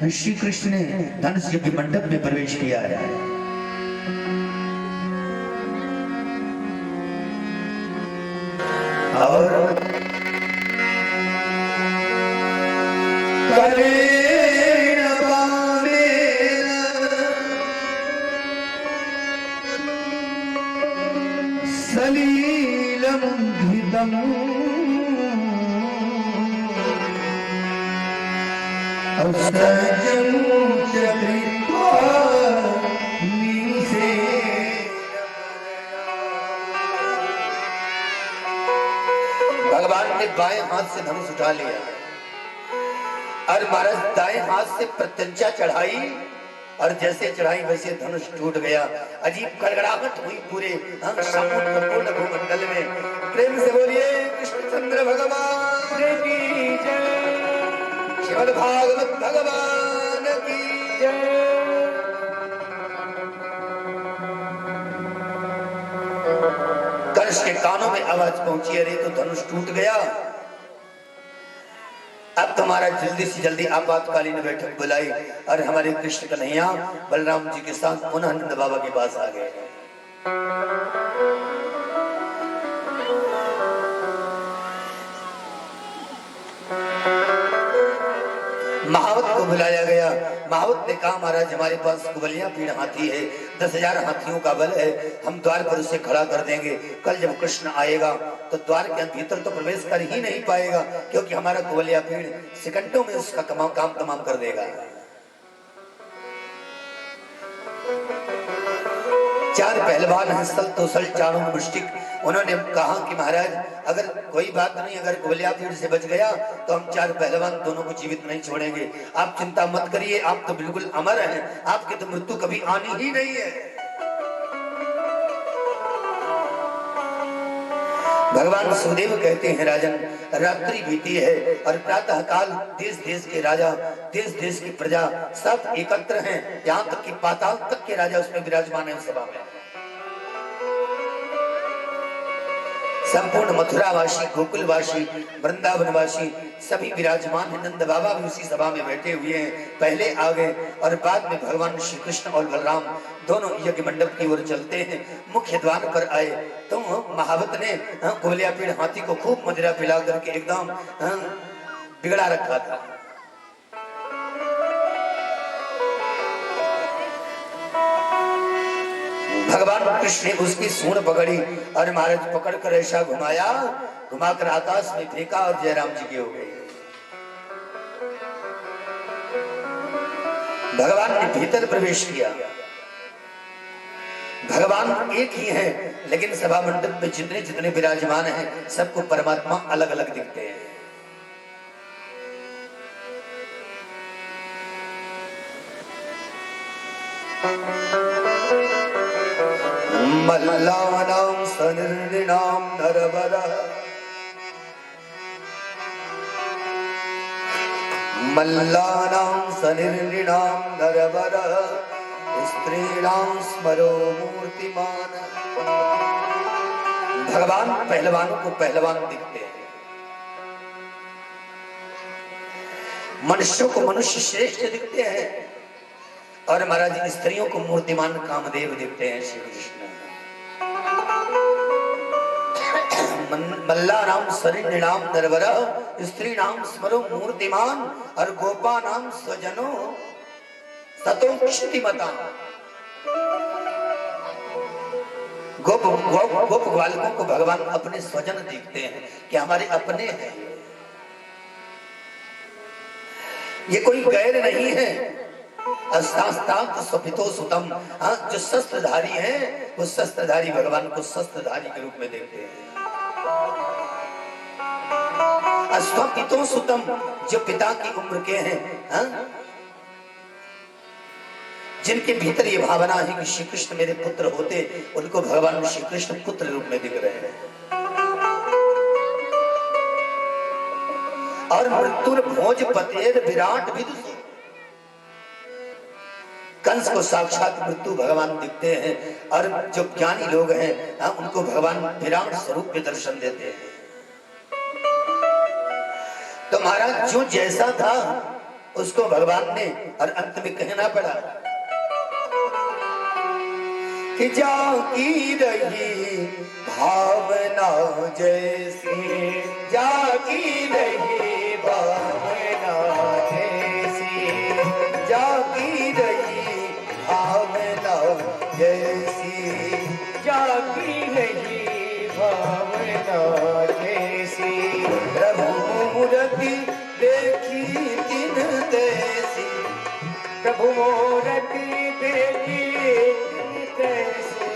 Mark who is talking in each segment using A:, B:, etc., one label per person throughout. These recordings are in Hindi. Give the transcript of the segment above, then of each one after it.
A: श्री कृष्ण ने धनुष यज्ञ मंडप में प्रवेश किया है। और सलीलमुद्धितम् असजं चक्रित्वा मीसे। भगवान ने बाएं हाथ से धनुष उठा लिया और महाराज दाएं हाथ से प्रत्यंचा चढ़ाई और जैसे चढ़ाई वैसे धनुष टूट गया। अजीब गड़गड़ाहट हुई पूरे संपूर्ण भूमंडल में। प्रेम से बोलिए कृष्णचंद्र भगवान की जय, श्रीमद् भागवत भगवान की जय। कंस के कानों में आवाज पहुंची, अरे तो धनुष टूट गया। अब तुम्हारा जल्दी से जल्दी आपातकालीन बैठक बुलाई और हमारे कृष्ण कन्हैया बलराम जी के साथ पुनः नंद बाबा के पास आ गए। महावत को बुलाया गया। महावत ने कहा महाराज हमारे पास कुबलिया पीड़ हाथी है, 10,000 हाथियों का बल है, हम द्वार पर उसे खड़ा कर देंगे। कल जब कृष्ण आएगा तो द्वार के भीतर तो प्रवेश कर ही नहीं पाएगा, क्योंकि हमारा कुबलिया पीड़ सेकंडों में उसका काम तमाम कर देगा। 4 पहलवान हैं, सल तोसल चाणूर मुष्टिक। उन्होंने कहा कि महाराज अगर कोई बात नहीं, अगर कुबलिया पीड़ से बच गया तो हम 4 पहलवान दोनों को जीवित नहीं छोड़ेंगे। आप चिंता मत करिए, आप तो बिल्कुल अमर हैं, आपकी तो मृत्यु कभी आनी ही नहीं है। भगवान सुखदेव कहते हैं राजन, रात्रि बीती है और प्रातः काल देश देश के राजा, देश देश की प्रजा सब एकत्र हैं। यहाँ तक कि पाताल तक के राजा उसमें विराजमान है सभा में। संपूर्ण मथुरावासी, गोकुलवासी, वृंदावनवासी सभी विराजमान हैं। नंद बाबा भी उसी सभा में बैठे हुए हैं, पहले आ गए और बाद में भगवान श्री कृष्ण और बलराम दोनों यज्ञ मंडप की ओर चलते हैं। मुख्य द्वार पर आए तो महावत ने कुबलिया पीड़ हाथी को खूब मदिरा पिला करके एकदम बिगड़ा रखा था। भगवान कृष्ण ने उसकी सूंड पकड़ी और महाराज पकड़कर ऐसा घुमाया, घुमाकर आकाश में फेंका और जयराम जी की हो गई। भगवान ने भीतर प्रवेश किया। भगवान एक ही है, लेकिन सभा मंडप में जितने जितने विराजमान हैं सबको परमात्मा अलग अलग दिखते हैं। मल्लानां सनिर्णिनां नरवरः, मल्लानां सनिर्णिनां नरवरः, स्त्रीणां स्मरो मूर्तिमान। भगवान पहलवानों को पहलवान दिखते हैं, मनुष्यों को मनुष्य श्रेष्ठ दिखते हैं और महाराज स्त्रियों को मूर्तिमान कामदेव दिखते हैं। श्री कृष्ण मल्लानां सनिर्णिनां नरवरः, स्त्रीणां स्मरो मूर्तिमान और गोपानां स्वजनो सतो क्षितिमतां। गोप बालकों को भगवान अपने स्वजन देखते हैं कि हमारे अपने हैं, ये कोई गैर नहीं है। स्वपितो सुतम, जो शस्त्रधारी है वो शस्त्रधारी भगवान को शस्त्रधारी के रूप में देखते हैं। स्वपितो सुतम, जो पिता की उम्र के हैं, जिनके भीतर ये भावना है कि श्री कृष्ण मेरे पुत्र होते, उनको भगवान श्री कृष्ण पुत्र रूप में दिख रहे हैं। और मृत्युर भोज पतेर विराट विदुषु, कंस को साक्षात मृत्यु भगवान दिखते हैं और जो ज्ञानी लोग हैं उनको भगवान विराट स्वरूप में दर्शन देते हैं। तो महाराज जो जैसा था उसको भगवान ने और अंत में कहना पड़ा कि जागी रही भावना जैसी, जागी रही भावना जैसी, जागी रही भावना जैसी,
B: जागी रही भावना जैसी।
A: प्रभु मूर्ति देखी दिन तैसी,
B: प्रभु मूर्ति देखी तैसी।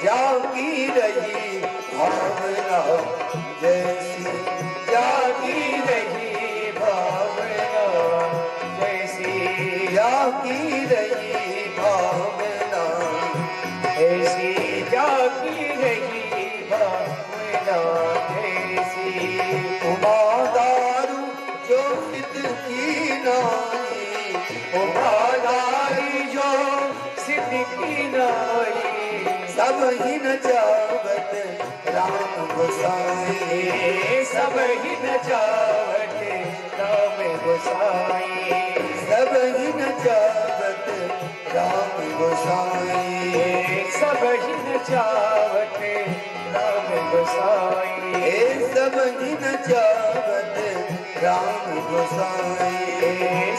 A: जागी रही भावना जैसी,
B: जागी रही भावना जैसी।
A: जागी रही भावना
B: ऐसी जागी रही भावना जैसी।
A: उमा दारू जो सिद्ध की नाई,
B: उमादारी जो सिद्ध की नाई।
A: सब ही न चावत राम गोसाई,
B: सब ही नचावत राम गोसाई।
A: सब ही न चावत राम गोसाई,
B: सब ही नचावत राम गोसाई।
A: सब ही न चावत राम गोसाई,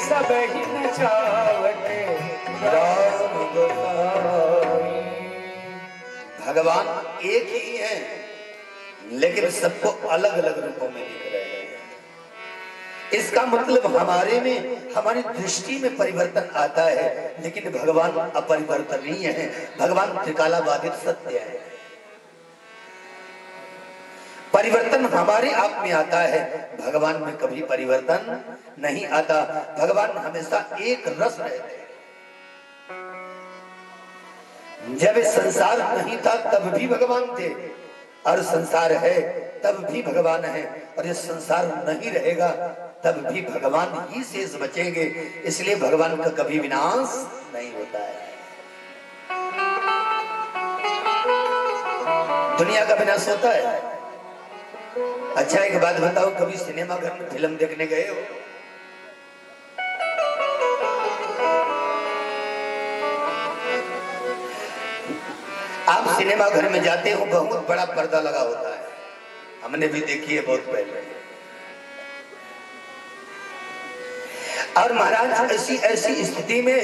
B: सब ही नचावत राम गोसाई।
A: भगवान एक ही है लेकिन सबको अलग अलग रूपों में दिख रहे हैं। इसका मतलब हमारे में, हमारी दृष्टि में परिवर्तन आता है, लेकिन भगवान अपरिवर्तनीय है। भगवान त्रिकालाबाधित सत्य है। परिवर्तन हमारे आप में आता है, भगवान में कभी परिवर्तन नहीं आता। भगवान हमेशा एक रस रहते हैं। जब संसार नहीं था तब भी भगवान थे, और संसार है तब भी भगवान है, और ये संसार नहीं रहेगा तब भी भगवान ही शेष बचेंगे। इसलिए भगवान का कभी विनाश नहीं होता है। दुनिया का विनाश होता है। अच्छा एक बात बताओ, कभी सिनेमा घर में फिल्म देखने गए हो? आप सिनेमा घर में जाते हो, बहुत बड़ा पर्दा लगा होता है, हमने भी देखी है बहुत पहले। और महाराज ऐसी ऐसी स्थिति में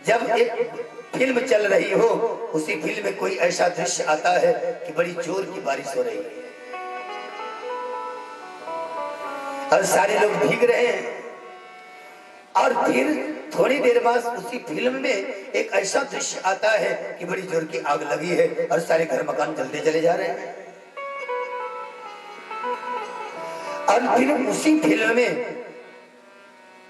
A: जब एक फिल्म चल रही हो, उसी फिल्म में कोई ऐसा दृश्य आता है कि बड़ी जोर की बारिश हो रही है और सारे लोग भीग रहे हैं, और फिर थोड़ी देर बाद उसी फिल्म में एक ऐसा दृश्य आता है कि बड़ी जोर की आग लगी है और सारे घर मकान जलते चले जा रहे हैं। और फिर उसी फिल्म में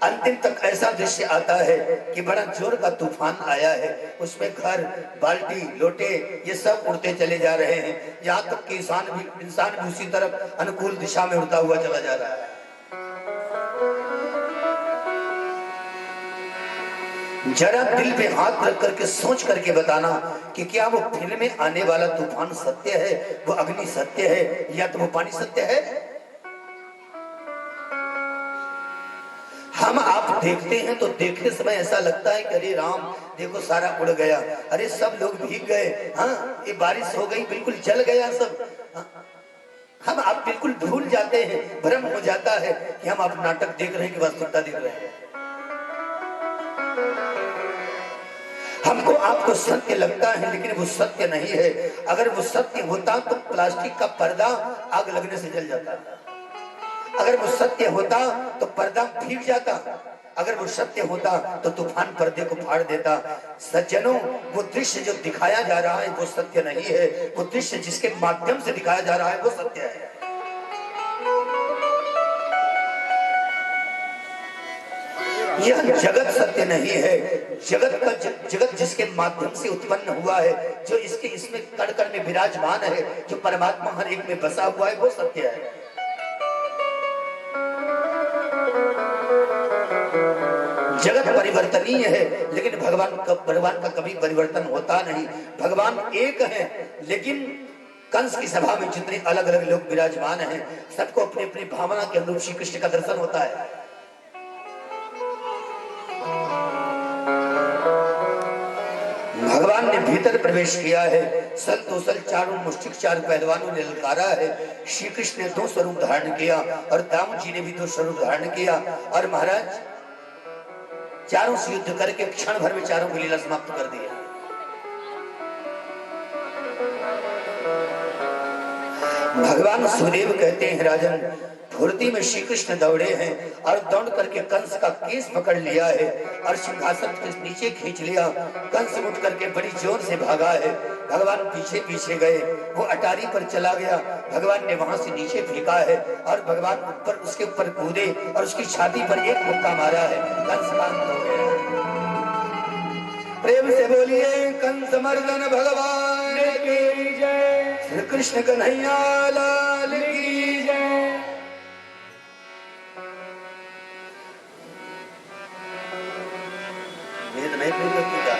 A: अंतिम तक ऐसा दृश्य आता है कि बड़ा जोर का तूफान आया है, उसमें घर बाल्टी लोटे ये सब उड़ते चले जा रहे हैं, यहाँ तक कि इंसान भी उसी तरफ अनुकूल दिशा में उड़ता हुआ चला जा रहा है। जरा दिल पे हाथ रख करके सोच करके बताना कि क्या वो फिल्म में आने वाला तूफान सत्य है, वो अग्नि सत्य है, या तो वो पानी सत्य है। हम आप देखते हैं तो देखते समय ऐसा लगता है कि अरे राम देखो सारा उड़ गया, अरे सब लोग भीग गए, हाँ ये बारिश हो गई, बिल्कुल जल गया सब। हाँ? हम आप बिल्कुल भूल जाते हैं, भ्रम हो जाता है कि हम आप नाटक देख रहे हैं कि वास्तविकता देख रहे हैं। हमको आपको सत्य लगता है लेकिन वो सत्य नहीं है। अगर वो सत्य होता तो प्लास्टिक का पर्दा आग लगने से जल जाता, अगर वो सत्य होता तो पर्दा भीग जाता, अगर वो सत्य होता तो तूफान पर्दे को फाड़ देता। सज्जनों, वो दृश्य जो दिखाया जा रहा है वो सत्य नहीं है, वो दृश्य जिसके माध्यम से दिखाया जा रहा है वो सत्य है। यह जगत सत्य नहीं है। जगत जिसके माध्यम से उत्पन्न हुआ है, जो इसके इसमें कण कण में विराजमान है, जो परमात्मा हर एक में बसा हुआ है वो सत्य है। जगत परिवर्तनीय है लेकिन भगवान का कभी परिवर्तन होता नहीं। भगवान एक है, लेकिन कंस की सभा में जितने अलग अलग लोग विराजमान हैं, सबको अपनी अपनी भावना के अनुरूप श्री कृष्ण का दर्शन होता है। भगवान ने भीतर प्रवेश किया है। सल तो सल चारों मुष्टिक चार पहलवानों ने ललकारा है। श्री कृष्ण ने 2 स्वरूप धारण किया और दाम जी ने भी 2 स्वरूप धारण किया। और महाराज चारों से युद्ध करके क्षण भर में चारों की लीला समाप्त कर दिया। भगवान सुखदेव कहते हैं राजन, फुर्ती में श्री कृष्ण दौड़े हैं और दौड़ करके कंस का केस पकड़ लिया है और सिंहासन के नीचे खींच लिया। कंस उठ करके बड़ी जोर से भागा है। भगवान पीछे पीछे गए, वो अटारी पर चला गया। भगवान ने वहां से नीचे फेंका है और भगवान ऊपर उसके ऊपर कूदे और उसकी छाती पर एक मुक्का मारा है। कंस का अंत हो गया। प्रेम से बोलिए कंस मर्दन भगवान
B: की जय,
A: श्री कृष्ण कन्हैया लाल की
B: जय।
A: वेद नहीं प्रयोग किया।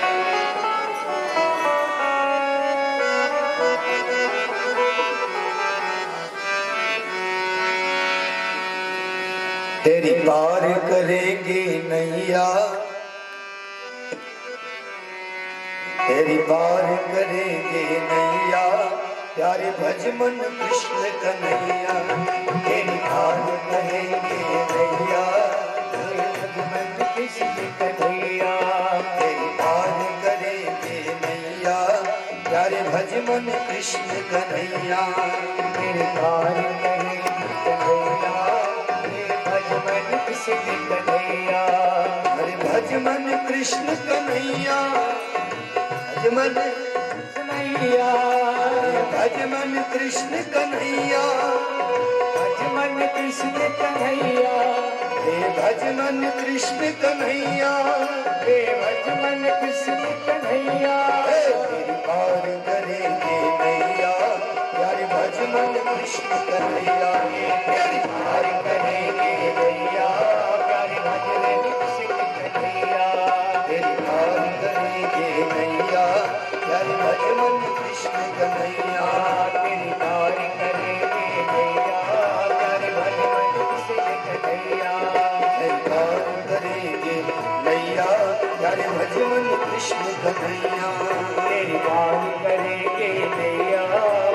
A: तेरी पार करेंगे नैया, तेरी पार करेंगे नैया, प्यारे भज मन कृष्ण कन्हैया। तेरी पार करेंगे नैया,
B: कृष्ण कन्हैया,
A: तेरी पार करेंगे नैया, प्यारे भज मन कृष्ण कन्हैया।
B: तेरे पार करेंगे कन्हैया, तेरे भजमन कृष्ण कन्हैया।
A: हरे भज मन कृष्ण कन्हैया, भज मन
B: कन्हैया,
A: भज मन कृष्ण कन्हैया,
B: भजमन कृष्ण कन्हैया,
A: हे भज मन कृष्ण कन्हैया।
B: हे भजमन कृष्ण कन्हैया।
A: तेरी पार करेंगे नैया, प्यारे भज मन कृष्ण कन्हैया। तेरी पार करेंगे नैया,
B: प्यारे भजमन कृष्ण कन्हैया।
A: तेरी पार करेंगे नैया, प्यारे भज मन कृष्ण कन्हैया।
B: तेरी पार करेंगे नैया, प्यारे भजमन कृष्ण कन्हैया।
A: तेरी पार करेंगे नैया, प्यारे भज मन कृष्ण कन्हैया।
B: तेरी पार करेंगे नैया,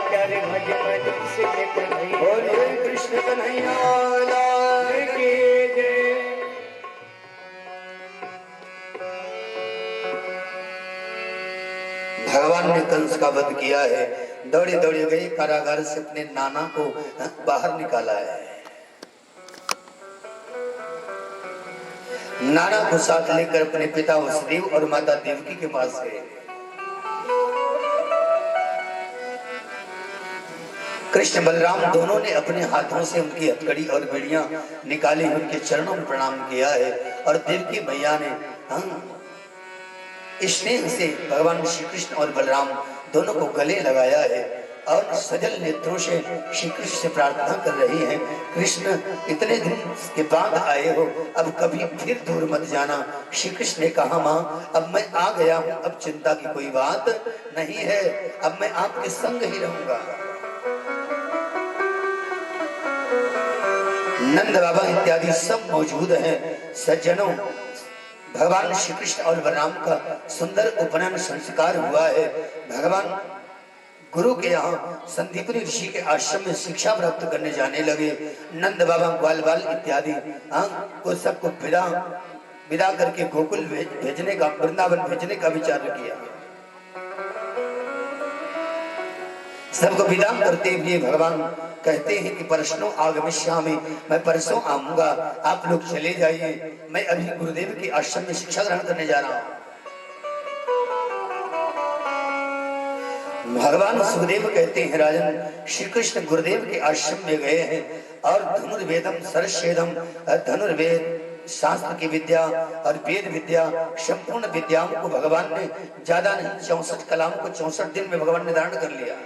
B: प्यारे भजमन कृष्ण कन्हैया।
A: बोलिए कृष्ण कन्हैया लाल
B: की जय।
A: भगवान ने कंस का वध किया है। दौड़े दौड़े गए कारागार से अपने नाना को बाहर निकाला है। नाना को साथ लेकर अपने पिता वसुदेव और माता देवकी के पास गए। कृष्ण बलराम दोनों ने अपने हाथों से उनकी हथकड़ी और बेड़ियां निकाली, उनके चरणों में प्रणाम किया है और देवकी मैया ने स्नेह से भगवान श्री कृष्ण और बलराम दोनों को गले लगाया है और सजल नेत्रों से श्री कृष्ण से प्रार्थना कर रही हैं, कृष्ण इतने दिन के बाद आए हो, अब कभी फिर दूर मत जाना। श्री कृष्ण ने कहा, माँ अब मैं आ गया हूँ, अब चिंता की कोई बात नहीं है, अब मैं आपके संग ही रहूंगा। नंद बाबा इत्यादि सब मौजूद हैं। सज्जनों, भगवान श्री कृष्ण और बलराम का सुंदर उपनयन संस्कार हुआ है। भगवान गुरु के यहाँ संदीपनी ऋषि के आश्रम में शिक्षा प्राप्त करने जाने लगे। नंद बाबा ग्वाल बाल इत्यादि को सबको विदा करके गोकुल भेजने का, वृंदावन भेजने का विचार किया। सबको विदा करते हुए भगवान कहते हैं कि परसों आगमिष्यामि, मैं परसों आऊंगा, आप लोग चले जाइए, मैं अभी गुरुदेव के आश्रम में शिक्षा ग्रहण करने जा रहा हूं। भगवान सुखदेव कहते हैं, राजन श्री कृष्ण गुरुदेव के आश्रम में गए हैं और धनुर्वेदम सरस्वेदम, धनुर्वेद शास्त्र की विद्या और वेद विद्या संपूर्ण विद्याओं को भगवान ने ज्यादा नहीं 64 कलाओं को 64 दिन में भगवान ने धारण कर लिया।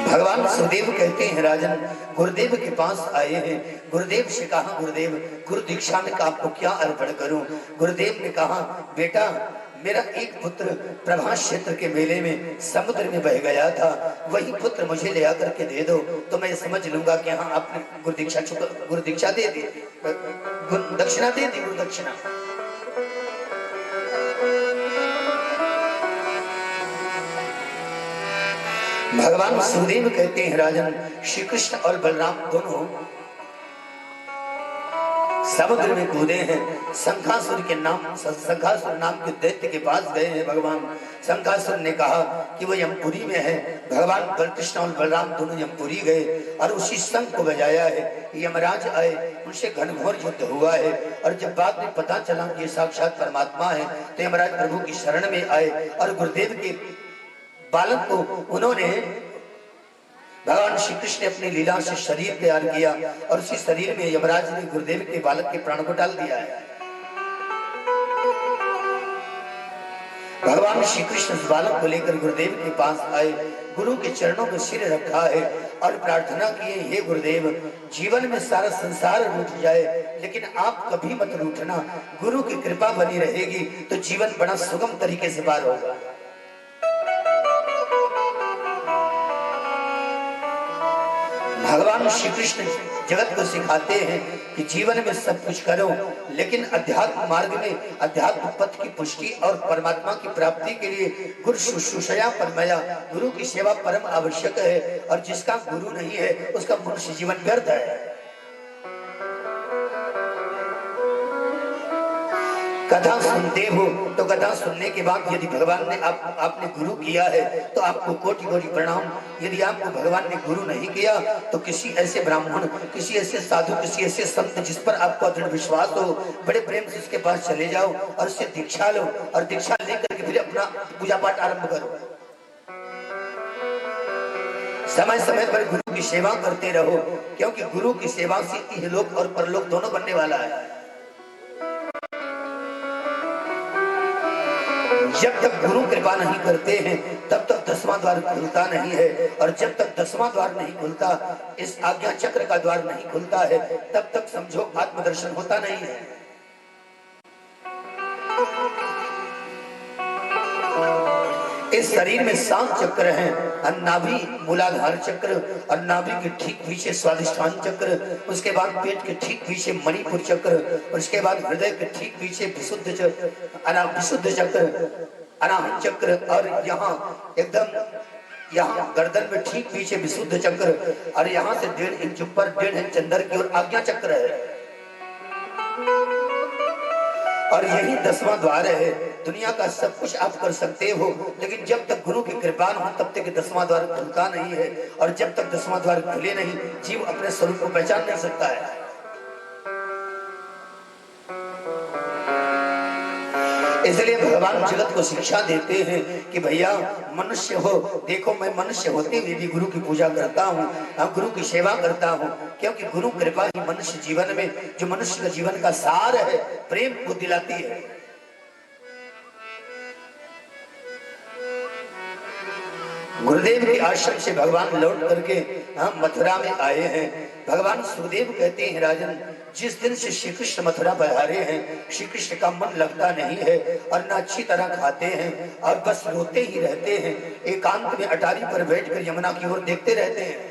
A: भगवान सुखदेव कहते हैं, राजन गुरुदेव के पास आए हैं। गुरुदेव से कहा, गुरुदेव गुरु दीक्षा में आपको क्या अर्पण करूं? गुरुदेव ने कहा, बेटा मेरा एक पुत्र प्रभास क्षेत्र के मेले में समुद्र में बह गया था, वही पुत्र मुझे ले आकर के दे दो तो मैं समझ लूंगा कि हाँ आपने गुरु दीक्षा दे दी, दक्षिणा दे दी, गुरु दक्षिणा। भगवान सुखदेव कहते हैं राजन, श्री कृष्ण और बलराम दोनों समुद्र में कूदे हैं। शंखासुर नाम के दैत्य के पास गए हैं भगवान। शंखासुर ने कहा कि वो यमपुरी में है। भगवान कृष्ण और बलराम दोनों यमपुरी गए और उसी शंख को बजाया है। यमराज आए, उनसे घनघोर युद्ध हुआ है और जब बाद में पता चला कि ये साक्षात परमात्मा है तो यमराज प्रभु की शरण में आए और गुरुदेव के बालक को उन्होंने, भगवान श्री कृष्ण ने अपनी लीला से शरीर तैयार किया और उसी शरीर में यमराज ने गुरुदेव के बालक के प्राण को डाल दिया है। भगवान श्री कृष्ण इस बालक को लेकर गुरुदेव के पास आए, गुरु के चरणों में सिर रखा है और प्रार्थना किए, हे गुरुदेव, जीवन में सारा संसार रूठ जाए लेकिन आप कभी मत रूठना, गुरु की कृपा बनी रहेगी तो जीवन बड़ा सुगम तरीके से पार होगा। भगवान श्री कृष्ण जगत को सिखाते हैं कि जीवन में सब कुछ करो लेकिन अध्यात्म मार्ग में, अध्यात्म पथ की पुष्टि और परमात्मा की प्राप्ति के लिए गुरु शुश्रूषया परमया, गुरु की सेवा परम आवश्यक है और जिसका गुरु नहीं है उसका मनुष्य जीवन व्यर्थ है। कथा सुनते हो तो कथा सुनने के बाद यदि भगवान ने आपने गुरु किया है तो आपको कोटि कोटि प्रणाम। यदि आपको भगवान ने गुरु नहीं किया तो किसी ऐसे ब्राह्मण, किसी ऐसे साधु, किसी ऐसे संत जिस पर आपको दृढ़ विश्वास हो, बड़े प्रेम से उसके पास चले जाओ और उससे दीक्षा लो और दीक्षा लेकर के फिर अपना पूजा पाठ आरंभ करो। समय समय पर गुरु की सेवा करते रहो क्योंकि गुरु की सेवा से इहलोक और परलोक दोनों बनने वाला है। जब तक गुरु कृपा नहीं करते हैं तब तक 10वां द्वार खुलता नहीं है और जब तक 10वां द्वार नहीं खुलता, इस आज्ञा चक्र का द्वार नहीं खुलता है, तब तक समझो आत्मदर्शन होता नहीं है। इस शरीर में 7 चक्र हैं, नाभि मूलाधार चक्र और नाभि के ठीक पीछे स्वादिष्ठान चक्र, उसके बाद पेट के ठीक पीछे मणिपुर चक्र और उसके बाद हृदय के ठीक पीछे विशुद्ध चक्र, अनाहत चक्र और यहाँ एकदम यहाँ गर्दन में ठीक पीछे विशुद्ध चक्र और यहाँ से 1.5 इंच ऊपर 1.5 इंच अंदर की ओर आज्ञा चक्र है और यही 10वां द्वार है। दुनिया का सब कुछ आप कर सकते हो लेकिन जब तक गुरु की कृपा न हो तब तक 10वां द्वार खुलता नहीं है और जब तक 10वां द्वार खुले नहीं जीव अपने स्वरूप को पहचान नहीं सकता है। इसलिए भगवान जगत को शिक्षा देते हैं कि भैया मनुष्य हो, देखो मैं मनुष्य होते हुए भी गुरु की पूजा करता हूँ, गुरु की सेवा करता हूँ क्योंकि गुरु कृपा ही मनुष्य जीवन में, जो मनुष्य का जीवन का सार है, प्रेम को दिलाती है। गुरुदेव के आश्रम से भगवान लौट करके मथुरा में आए हैं। भगवान सुखदेव कहते हैं राजन, जिस दिन से श्री कृष्ण मथुरा पधारे हैं श्री कृष्ण का मन लगता नहीं है और न अच्छी तरह खाते हैं और बस रोते ही रहते हैं। एकांत में अटारी पर बैठकर यमुना की ओर देखते रहते हैं।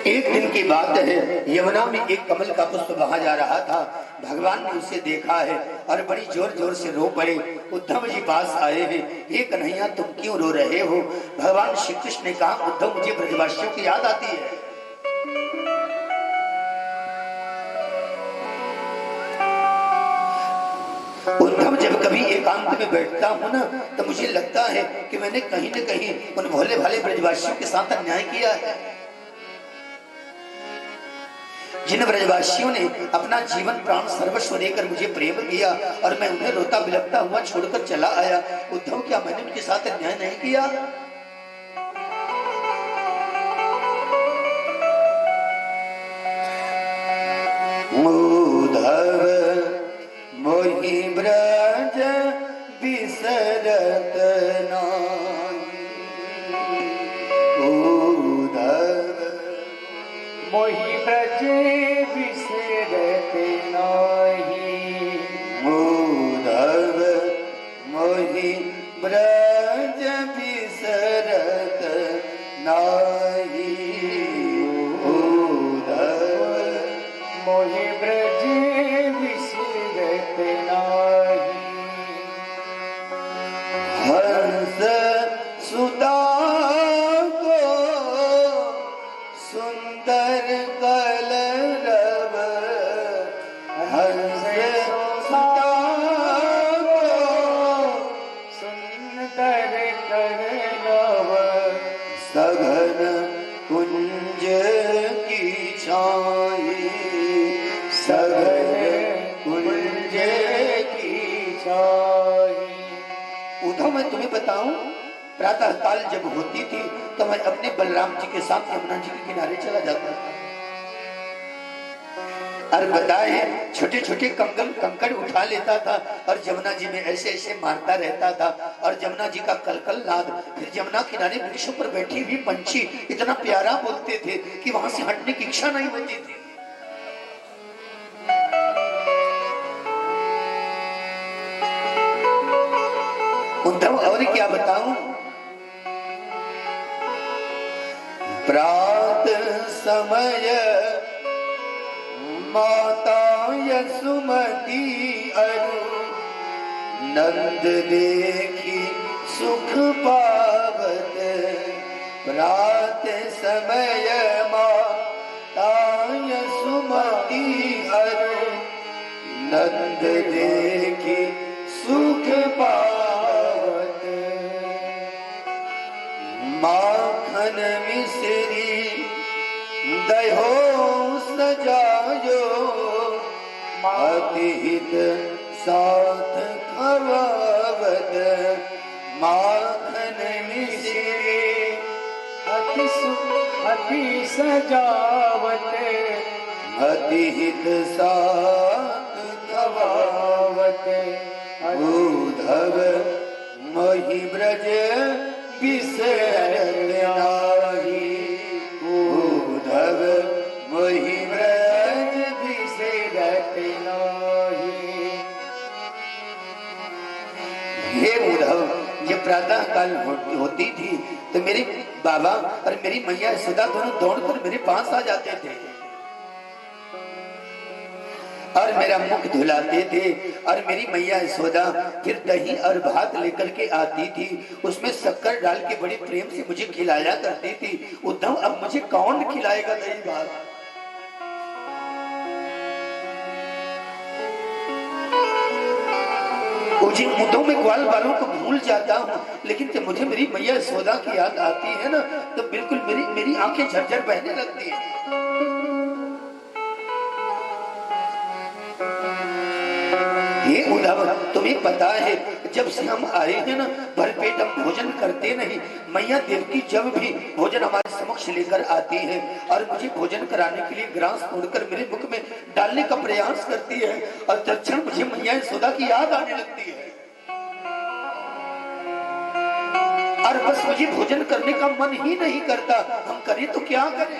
A: एक दिन की बात है, यमुना में एक कमल का पुष्प बहा जा रहा था। भगवान ने उसे देखा है और बड़ी जोर जोर से रो पड़े। उद्धव जी पास आए हैं, हे कन्हैया तुम क्यों रो रहे हो? भगवान श्री कृष्ण ने कहा, उद्धव मुझे ब्रजवासियों की याद आती है। उद्धव जब कभी एकांत में बैठता हूँ ना तो मुझे लगता है कि मैंने कहीं न कहीं उन भोले भाले ब्रजवासियों के साथ अन्याय किया है, जिन ब्रजवासियों ने अपना जीवन प्राण सर्वस्व देकर मुझे प्रेम किया और मैं उन्हें रोता बिलखता हुआ छोड़कर चला आया। उद्धव क्या मैंने उनके साथ अन्याय नहीं किया? उद्धव मोहि ब्रज बिसरत नाहि,
B: मोहि ब्रज बिसरत
A: सघन कुंज की छाई, सघन कुंज की
B: छाई।
A: उद्धव मैं तुम्हें बताऊं, प्रातः काल जब होती थी तो मैं अपने बलराम जी के साथ यमुना जी के किनारे चला जाता था और बताए छोटे छोटे कंकड़ उठा लेता था और जमुना जी में ऐसे ऐसे मारता रहता था और जमुना जी का कलकल नाद, फिर जमुना किनारे वृक्षों पर बैठी हुई पंछी इतना प्यारा बोलते थे कि वहां से हटने की इच्छा नहीं होती थी। उद्धव और क्या बताऊं, प्रात समय माता यसुमती अरु, नंद देखी सुख पावत, प्रात समय माता यसुमती अरु, नंद देखी सुख पावत, माखन मिश्री दहो सजायो, अति हित साथ खवावत, माखन मिश्री
B: अति सजावत,
A: अति हित साथ खवावत, उद्धव मोहि ब्रज बिसरत नाही, उद्धव मोहि ब्रज बिसरत नाही। हे उद्धव, ये प्रातः काल होती थी तो मेरे बाबा और मेरी मैया सदा दोनों दौड़कर मेरे पास आ जाते थे और मेरा मुख धुलाते थे और मेरी मैया यशोदा फिर दही और भात लेकर के आती थी, उसमें शक्कर डाल के बड़े प्रेम से मुझे खिलाया करती थी। उद्धव अब मुझे कौन खिलाएगा दही भात? उद्धव में ग्वाल वालों को भूल जाता हूँ, लेकिन जब मुझे मेरी मैया यशोदा की याद आती है ना तो बिल्कुल मेरी आंखें झरझर बहने लगती है। ये उद्धव तुम्हें पता है जब से हम आए हैं ना भरपेट हम भोजन करते नहीं। मैया देवकी जब भी भोजन हमारे समक्ष लेकर आती है और मुझे भोजन कराने के लिए ग्रास तोड़कर मेरे मुख में डालने का प्रयास करती है और तत्क्षण मुझे मैया यशोदा की याद आने लगती है और बस मुझे भोजन करने का मन ही नहीं करता। हम करें तो क्या करें?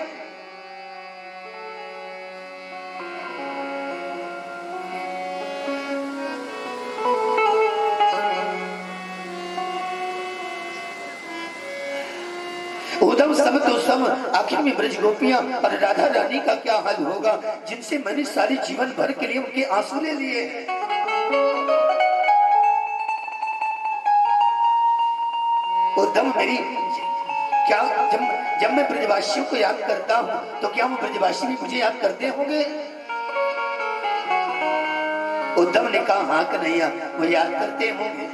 A: उद्धव सब तो सब, आखिर में ब्रज गोपियां और राधा रानी का क्या हाल होगा जिनसे मैंने सारे जीवन भर के लिए उनके आंसू ले लिए। उद्धव मेरी क्या जब मैं ब्रजवासियों को याद करता हूँ तो क्या वो ब्रजवासी भी मुझे याद करते होंगे? उद्धव ने कहा हाँ कन्हैया वो याद करते होंगे।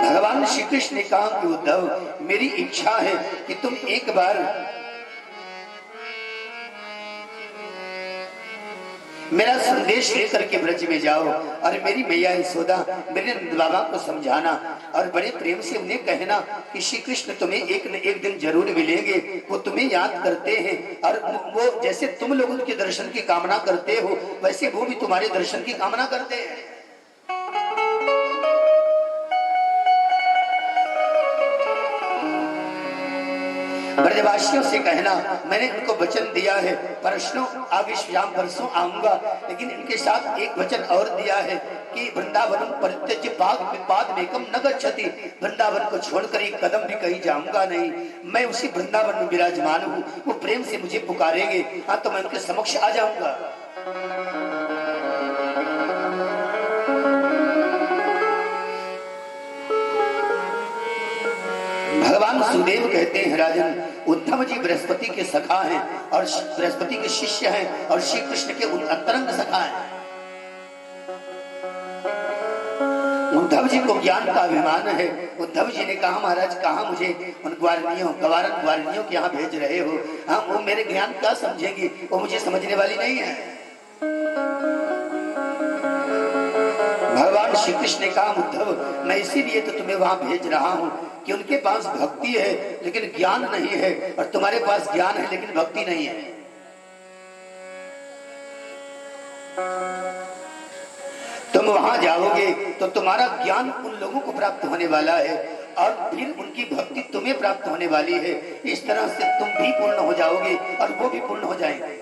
A: भगवान श्री कृष्ण ने कहा कि उद्धव मेरी इच्छा है कि तुम एक बार मेरा संदेश लेकर के ब्रज में जाओ और मेरी मैया यशोदा मेरे नंद बाबा को समझाना और बड़े प्रेम से उन्हें कहना कि श्री कृष्ण तुम्हें एक न एक दिन जरूर मिलेंगे, वो तुम्हें याद करते हैं और वो जैसे तुम लोग उनके दर्शन की कामना करते हो वैसे वो भी तुम्हारे दर्शन की कामना करते हैं। ब्रजवासियों से कहना मैंने उनको वचन दिया है परसों आगे श्याम परसों आऊंगा, लेकिन इनके साथ एक वचन और दिया है कि वृंदावनम परित्यज्य पादमेकम न गच्छति, वृंदावन को छोड़कर एक कदम भी कहीं जाऊंगा नहीं। मैं उसी वृंदावन में विराजमान हूँ, वो प्रेम से मुझे पुकारेंगे हाँ तो मैं उनके समक्ष आ जाऊंगा। भगवान सुदेव कहते हैं राजन उद्धव जी बृहस्पति के सखा हैं और बृहस्पति के शिष्य हैं और श्री कृष्ण के अंतरंग सखा हैं। उद्धव जी को ज्ञान का अभिमान है। उद्धव जी ने कहा महाराज कहा मुझे उन ग्वारिनियों के यहाँ भेज रहे हो? हाँ, वो मेरे ज्ञान क्या समझेंगी, वो मुझे समझने वाली नहीं है। भगवान श्री कृष्ण ने कहा उद्धव मैं इसीलिए तो तुम्हें वहां भेज रहा हूँ कि उनके पास भक्ति है लेकिन ज्ञान नहीं है, और तुम्हारे पास ज्ञान है लेकिन भक्ति नहीं है। तुम वहां जाओगे तो तुम्हारा ज्ञान उन लोगों को प्राप्त होने वाला है और फिर उनकी भक्ति तुम्हें प्राप्त होने वाली है। इस तरह से तुम भी पूर्ण हो जाओगे और वो भी पूर्ण हो जाएंगे।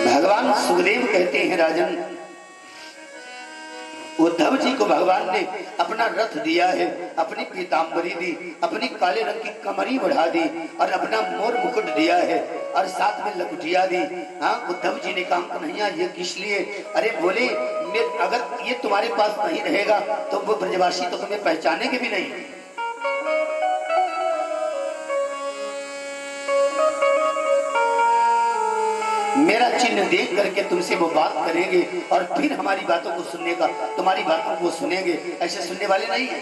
A: भगवान सुखदेव कहते हैं राजन, उद्धव जी को भगवान ने अपना रथ दिया है, अपनी पीतांबरी दी, अपनी काले रंग की कमरी बढ़ा दी और अपना मोर मुकुट दिया है और साथ में लकुटिया दी। हाँ, उद्धव जी ने कहा कन्हैया ये किस लिए? अरे बोले अगर ये तुम्हारे पास नहीं रहेगा तो वो ब्रजवासी तो तुम्हें पहचानेंगे भी नहीं। मेरा चिन्ह देख करके तुमसे वो बात करेंगे और फिर हमारी बातों को सुनने का, तुम्हारी बातों को सुनेंगे, ऐसे सुनने वाले नहीं है।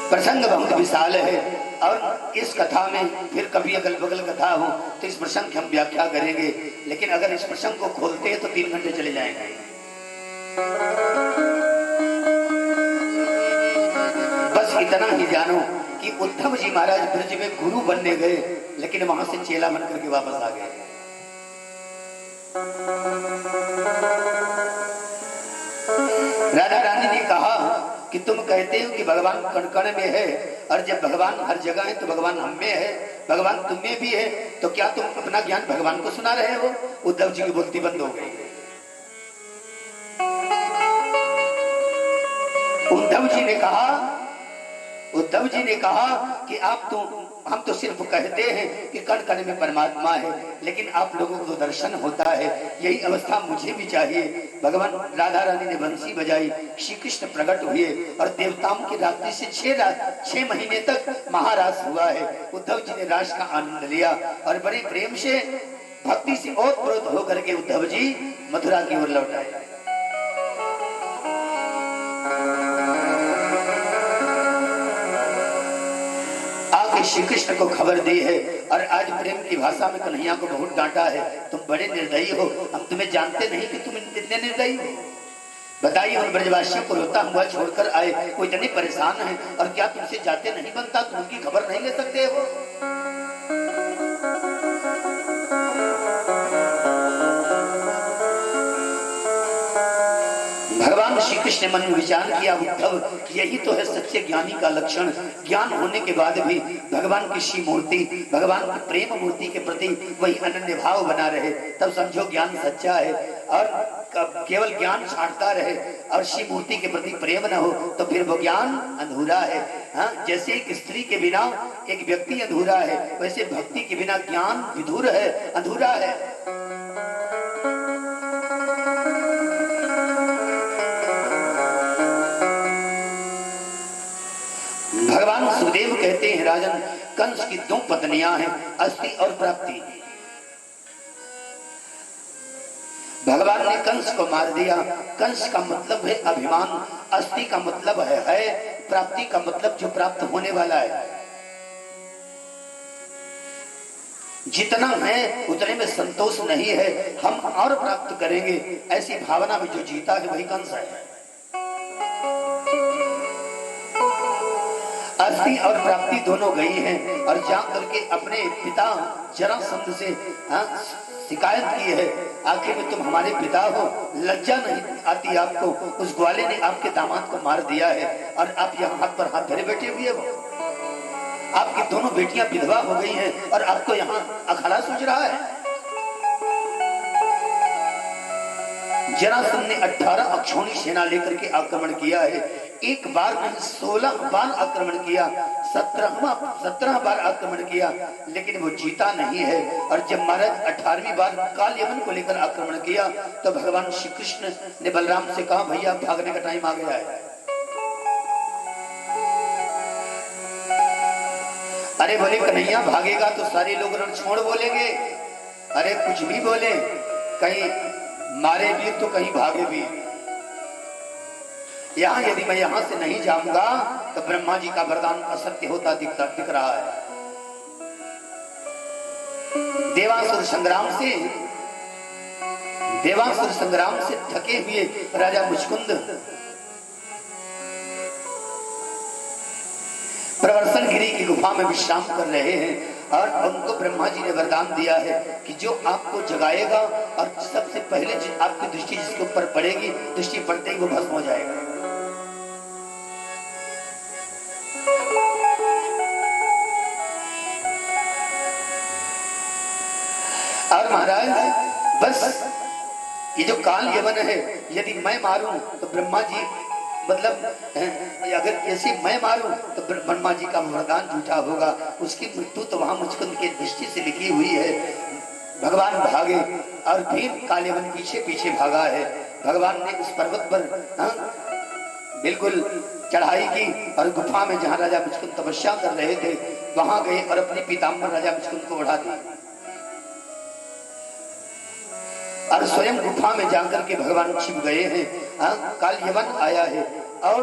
A: प्रसंग बहुत विशाल है और इस कथा में फिर कभी अगल बगल कथा हो तो इस प्रसंग की हम व्याख्या करेंगे, लेकिन अगर इस प्रसंग को खोलते हैं तो 3 घंटे चले जाएंगे। बस इतना ही जानो कि उद्धव जी महाराज ब्रज में गुरु बनने गए लेकिन वहां से चेला बन करके वापस आ गए। राधा रानी ने कहा कि तुम कहते हो कि भगवान कण कण में है और जब भगवान हर जगह है तो भगवान हम में है, भगवान तुम में भी है, तो क्या तुम अपना ज्ञान भगवान को सुना रहे हो? उद्धव जी की बोलती बंद हो गई। उद्धव जी ने कहा कि हम तो सिर्फ कहते हैं कि कण कण में परमात्मा है, लेकिन आप लोगों को दर्शन होता है, यही अवस्था मुझे भी चाहिए। भगवान राधा रानी ने बंसी बजाई, श्री कृष्ण प्रकट हुए और देवताओं की रात्रि से 6 महीने तक महारास हुआ है। उद्धव जी ने रास का आनंद लिया और बड़े प्रेम से भक्ति से ओतप्रोत होकर के उद्धव जी मथुरा की ओर लौट आए। श्री कृष्ण को खबर दी है और आज प्रेम की भाषा में कन्हैया को बहुत डांटा है, तुम बड़े निर्दयी हो, हम तुम्हें जानते नहीं कि तुम इतने निर्दयी हो। बताइए उन ब्रजवासियों को रोता हुआ छोड़कर आए, वो इतने परेशान है और क्या तुमसे जाते नहीं बनता? तुम उनकी खबर नहीं ले सकते हो? भगवान श्री कृष्ण ने मन में विचार किया, उद्धव यही तो है सच्चे ज्ञानी का लक्षण। ज्ञान होने के बाद भी भगवान की श्री मूर्ति, भगवान की प्रेम मूर्ति के प्रति वही अनन्य भाव बना रहे, तब समझो ज्ञान सच्चा है। और केवल ज्ञान छांटता रहे और श्री मूर्ति के प्रति प्रेम न हो तो फिर वो ज्ञान अधूरा है। हाँ, जैसे एक स्त्री के बिना एक व्यक्ति अधूरा है, वैसे भक्ति के बिना ज्ञान विधुर है, अधूरा है। भगवान सुखदेव कहते हैं राजन, कंस की 2 पत्नियां हैं, अस्थि और प्राप्ति। भगवान ने कंस को मार दिया। कंस का मतलब है अभिमान, अस्थि का मतलब है, प्राप्ति का मतलब जो प्राप्त होने वाला है। जितना है उतने में संतोष नहीं है, हम और प्राप्त करेंगे, ऐसी भावना में जो जीता है वही कंस है। अस्थि और प्राप्ति दोनों गई हैं और जा करके अपने पिता जरासंध से शिकायत की है, आखिर में तुम हमारे पिता हो, लज्जा नहीं आती आपको? उस ग्वाले ने आपके दामाद को मार दिया है और आप यहाँ हाथ पर हाथ धरे बैठे हुए हो। आपकी दोनों बेटियां विधवा हो गई हैं और आपको यहाँ अखाड़ा सूझ रहा है। जरासंध ने 18 अक्षौणी सेना लेकर के आक्रमण किया है। एक बार नहीं 16 बार आक्रमण किया, 17 बार आक्रमण किया, लेकिन वो जीता नहीं है। और जब महाराज 18वीं बार काल यमन को लेकर आक्रमण किया तो भगवान श्री कृष्ण ने बलराम से कहा, भैया भागने का टाइम आ गया है। अरे बोले कन्हैया भागेगा तो सारे लोग रण छोड़ बोलेंगे, अरे कुछ भी बोले, कहीं मारे भी तो कहीं भागे भी। यहाँ यदि मैं यहाँ से नहीं जाऊंगा तो ब्रह्मा जी का वरदान असत्य होता दिख रहा है। देवासुर संग्राम से थके हुए राजा मुचकुंद प्रवर्तन गिरी की गुफा में विश्राम कर रहे हैं और उनको ब्रह्मा जी ने वरदान दिया है कि जो आपको जगाएगा और सबसे पहले आपकी दृष्टि जिसके ऊपर पड़ेगी, दृष्टि पड़ते ही वो भस्म हो जाएगा। और महाराज बस ये जो काल यवन है, यदि मैं मारूं तो ब्रह्मा जी मतलब अगर ऐसे मैं मारूं तो ब्रह्मा जी का वरदान झूठा होगा, उसकी मृत्यु तो वहां मुचकुंद के दृष्टि से लिखी हुई है। भगवान भागे और फिर कालेवन पीछे पीछे भागा है। भगवान ने उस पर्वत पर बिल्कुल चढ़ाई की और गुफा में जहां राजा मुचकुंद तपस्या कर रहे थे वहां गए और अपनी पीताम्बर राजा मुचकुंद को उड़ा दी और स्वयं गुफा में जाकर के भगवान छिप गए हैं। काल यवन आया है और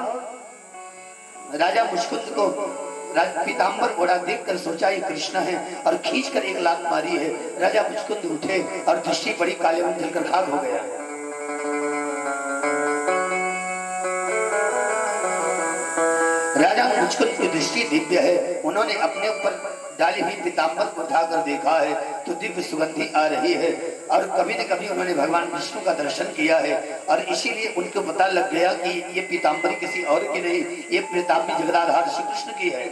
A: राजा मुचकुंद को पीताम्बर ओढ़ा देखकर सोचा ये कृष्ण है और खींचकर एक लात मारी है। राजा मुचकुंद उठे और दृष्टि पड़ी, काल यवन जलकर खाक हो गया। राजा मुचकुंद की दृष्टि दिव्य है, उन्होंने अपने ऊपर डाली हुई पीताम्बर को उठाकर देखा है तो दिव्य सुगंधी आ रही है और कभी न कभी उन्होंने भगवान विष्णु का दर्शन किया है और इसीलिए उनको पता लग गया कि ये पीताम्बरी किसी और की नहीं, ये पीताम्बरी जगदाधार श्री कृष्ण की है।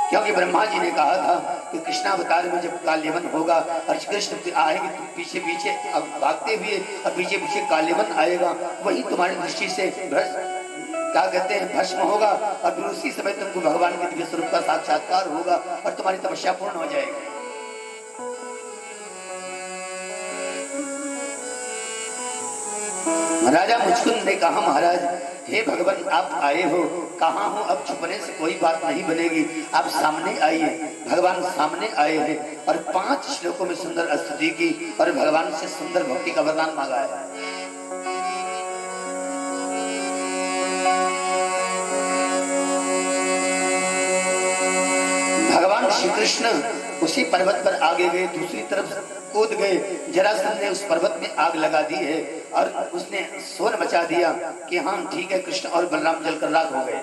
A: क्योंकि ब्रह्मा जी ने कहा था कि कृष्णावतार में जब काल्यवन होगा और कृष्ण आएंगे तो पीछे पीछे भागते हुए और पीछे पीछे काल्यवन आएगा, वही तुम्हारी दृष्टि से क्या कहते हैं भस्म होगा और फिर उसी समय तुमको भगवान के दिव्य स्वरूप का साक्षात्कार होगा और तुम्हारी तपस्या पूर्ण हो जाएगी। राजा मुचकुंद ने कहा महाराज हे भगवान आप आए हो, कहाँ हो, अब छुपने से कोई बात नहीं बनेगी, आप सामने आइए। भगवान सामने आए हैं और 5 श्लोकों में सुंदर स्तुति की और भगवान से सुंदर भक्ति का वरदान मांगा है। भगवान श्री कृष्ण उसी पर्वत पर आगे गए, दूसरी तरफ कूद गए। जरासंध ने उस पर्वत में आग लगा दी है और उसने शोर मचा दिया कि हाँ ठीक है, कृष्ण और बलराम जलकर राख हो गए।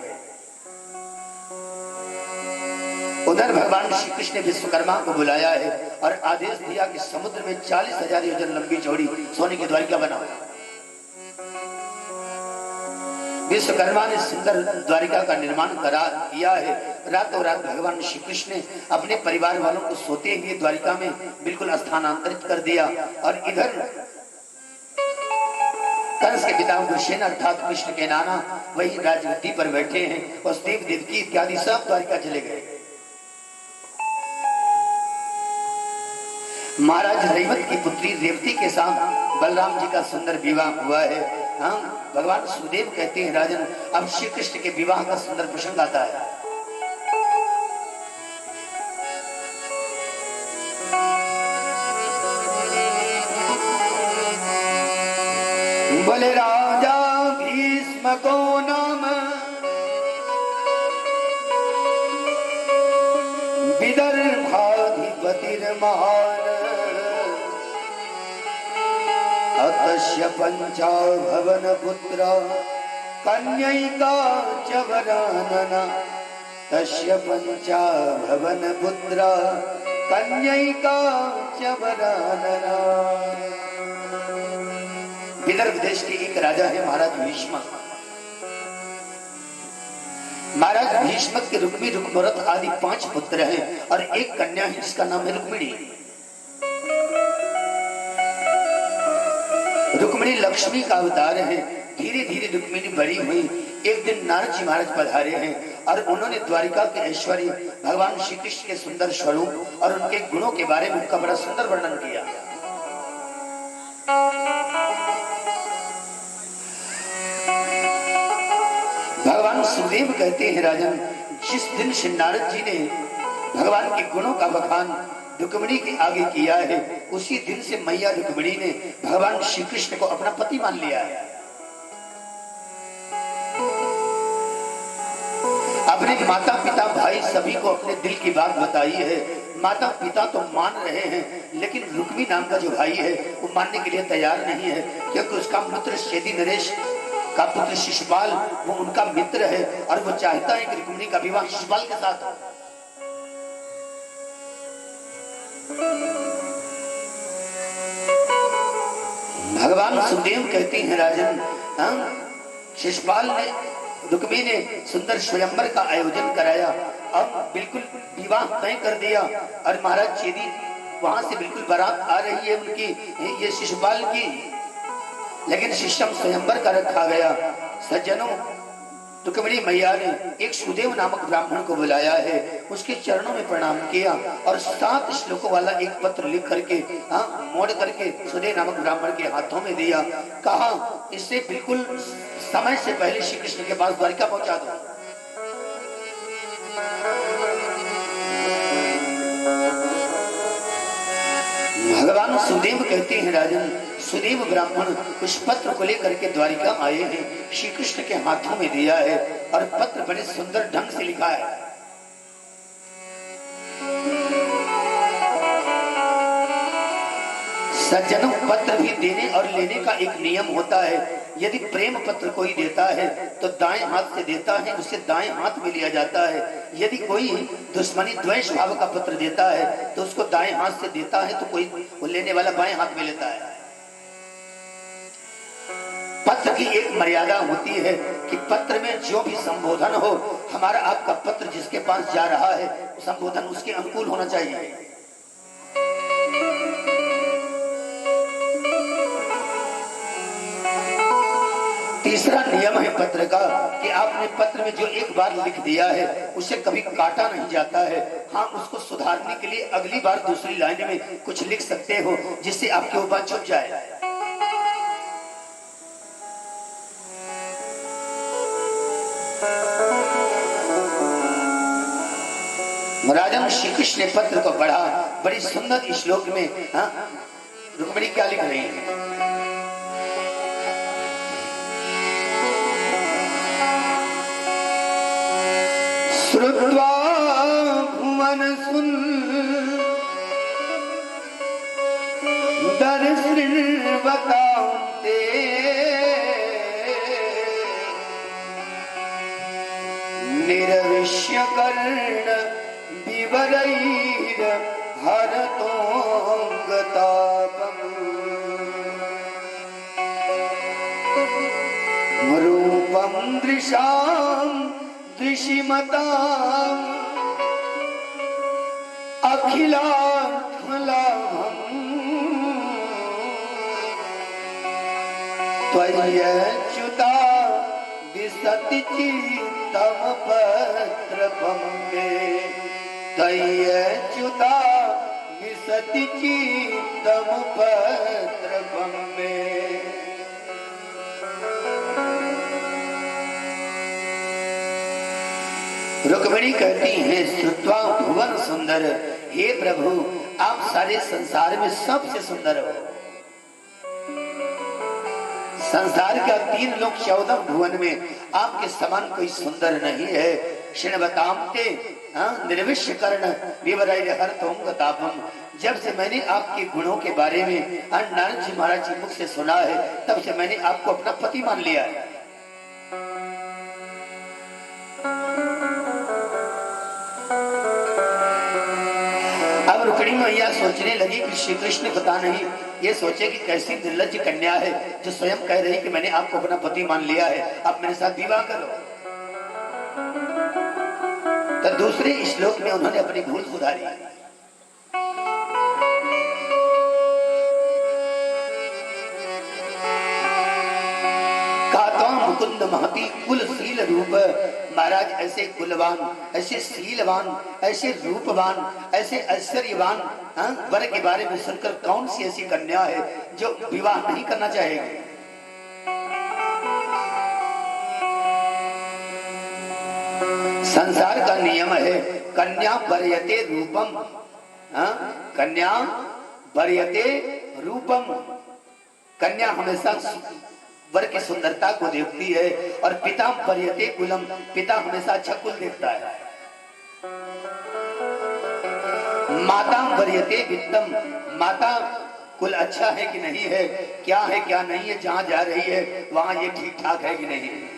A: उधर भगवान श्री कृष्ण ने विश्वकर्मा को बुलाया है और आदेश दिया कि समुद्र में 40,000 योजन लंबी चौड़ी सोने की द्वारिका बनाओ। विश्वकर्मा ने सुंदर द्वारिका का निर्माण किया है। रातों रात भगवान श्री कृष्ण ने अपने परिवार वालों को सोते हुए द्वारिका में बिल्कुल स्थानांतरित कर दिया और इधर कंस के पिता गुरसेन अर्थात कृष्ण के नाना वही राजगद्दी पर बैठे हैं। वसुदेव देवकी इत्यादि सब द्वारिका चले गए। महाराज रैवत की पुत्री रेवती के साथ बलराम जी का सुंदर विवाह हुआ है। भगवान सुदेव कहते हैं राजन अब श्री कृष्ण के विवाह का सुंदर प्रसंग आता है। बोले राजा भीष्म को नाम विदर्भाधिपतिर्महान अतस्य पंचाभवन पुत्र कन्यैका च वरानना तस्य पंचाभवन पुत्र कन्यैका च वरानना। विदर्भ देश के एक राजा है महाराज भीष्म। महाराज भीष्म के रुक्मी रुक्मरथ आदि 5 पुत्र हैं और एक कन्या है जिसका नाम है रुक्मिणी। रुक्मिणी लक्ष्मी का अवतार है। धीरे धीरे रुक्मिणी बड़ी हुई। एक दिन नारद जी महाराज पधारे हैं और उन्होंने द्वारिका के ऐश्वर्य, भगवान श्री कृष्ण के सुंदर स्वरूप और उनके गुणों के बारे में उनका बड़ा सुंदर वर्णन किया। भगवान सुदेव कहते हैं राजन जिस दिन श्री नारद जी ने भगवान के गुणों का बखान रुक्मिणी के आगे किया है, उसी दिन से मैया रुक्मिणी ने भगवान श्री कृष्ण को अपना पति मान लिया है। अपने माता पिता भाई सभी को अपने दिल की बात बताई है। माता पिता तो मान रहे हैं, लेकिन रुक्मी नाम का जो भाई है वो मानने के लिए तैयार नहीं है, क्योंकि उसका मित्र शेदी नरेश का पुत्र शिशुपाल वो उनका मित्र है और वो चाहता है कि रुक्मिणी का विवाह शिशुपाल के साथ हो। भगवान सुखदेव कहते हैं राजन, शिशुपाल ने रुक्मी ने सुंदर स्वयंवर का आयोजन कराया, अब बिल्कुल विवाह तय कर दिया और महाराज चेदी वहां से बिल्कुल बारात आ रही है उनकी, ये शिशुपाल की, लेकिन शिष्यम स्वयंवर का रखा गया। सज्जनों, रुक्मिणी मैया ने एक सुदेव नामक ब्राह्मण को बुलाया है, उसके चरणों में प्रणाम किया और 7 श्लोकों वाला एक पत्र लिख करके मोड़ करके सुदेव नामक ब्राह्मण के हाथों में दिया। कहा इससे बिल्कुल समय से पहले श्री कृष्ण के पास द्वारिका पहुंचा दो। भगवान सुदेव कहते हैं राजन, सुदेव ब्राह्मण उस पत्र को लेकर के द्वारिका आए हैं, श्री कृष्ण के हाथों में दिया है और पत्र बड़े सुंदर ढंग से लिखा है। सज्जनों, पत्र भी देने और लेने का एक नियम होता है। यदि प्रेम पत्र कोई देता है तो दाएं हाथ से देता है, उसे दाएं हाथ में लिया जाता है। यदि कोई दुश्मनी द्वेष भाव का पत्र देता है तो उसको दाएं हाथ से देता है, तो कोई वो लेने वाला बाएं हाथ में लेता है। पत्र की एक मर्यादा होती है कि पत्र में जो भी संबोधन हो, हमारा आपका पत्र जिसके पास जा रहा है संबोधन उसके अनुकूल होना चाहिए। तीसरा नियम है पत्र का कि आपने पत्र में जो एक बार लिख दिया है उसे कभी काटा नहीं जाता है। हाँ, उसको सुधारने के लिए अगली बार दूसरी लाइन में कुछ लिख सकते हो जिससे आपके वो बात छुप जाए। राजन श्री कृष्ण ने पत्र को पढ़ा, बड़ी सुंदर श्लोक में रुक्मिणी क्या लिख रही है। श्रुत्वा भुवन सुंदर श्रृण्वतान्ते निर्विश्य कर्ण विवरैर हरतोऽङ्गतापम् रूपं दृशां दृशिमताम् अखिलार्थलाभम् त्वय्यच्युता विसति चित्तम पत्रपं मे त्वय्यच्युता विसति चित्तम पत्रपं मे। रुक्मिणी कहती हैं, श्रुत्वा भुवन सुंदर, हे प्रभु आप सारे संसार में सबसे सुंदर हो। संसार का 3 लोक 14 भुवन में आपके समान कोई सुंदर नहीं है। श्रृण्वतान्ते निर्विश्य कर्ण विवरैर हरतोऽङ्गतापम्। जब से मैंने आपके गुणों के बारे में नारद जी महाराज जी मुख से सुना है, तब से मैंने आपको अपना पति मान लिया है। अब रुक्मिणी मैया सोचने लगी कि श्री कृष्ण पता नहीं ये सोचे कि कैसी निर्लज्ज कन्या है जो स्वयं कह रही कि मैंने आपको अपना पति मान लिया है, आप मेरे साथ विवाह करो। तो दूसरे श्लोक में उन्होंने अपनी भूल सुधारी। मुकुंद महती कुलशील रूप। महाराज ऐसे कुलवान, ऐसे शीलवान, ऐसे रूपवान, ऐसे ऐश्वर्यवान वर के बारे में सुनकर कौन सी ऐसी कन्या है जो विवाह नहीं करना चाहेगी। संसार का नियम है कन्या वरीयते रूपम, कन्या वरीयते रूपम। कन्या हमेशा वर की सुंदरता को देखती है और पिता वरीयते कुलम, पिता हमेशा अच्छा कुल देखता है। माता वरीयते वित्तम, माता कुल अच्छा है कि नहीं है, क्या है क्या नहीं है, जहां जा रही है वहां ये ठीक ठाक है कि नहीं है।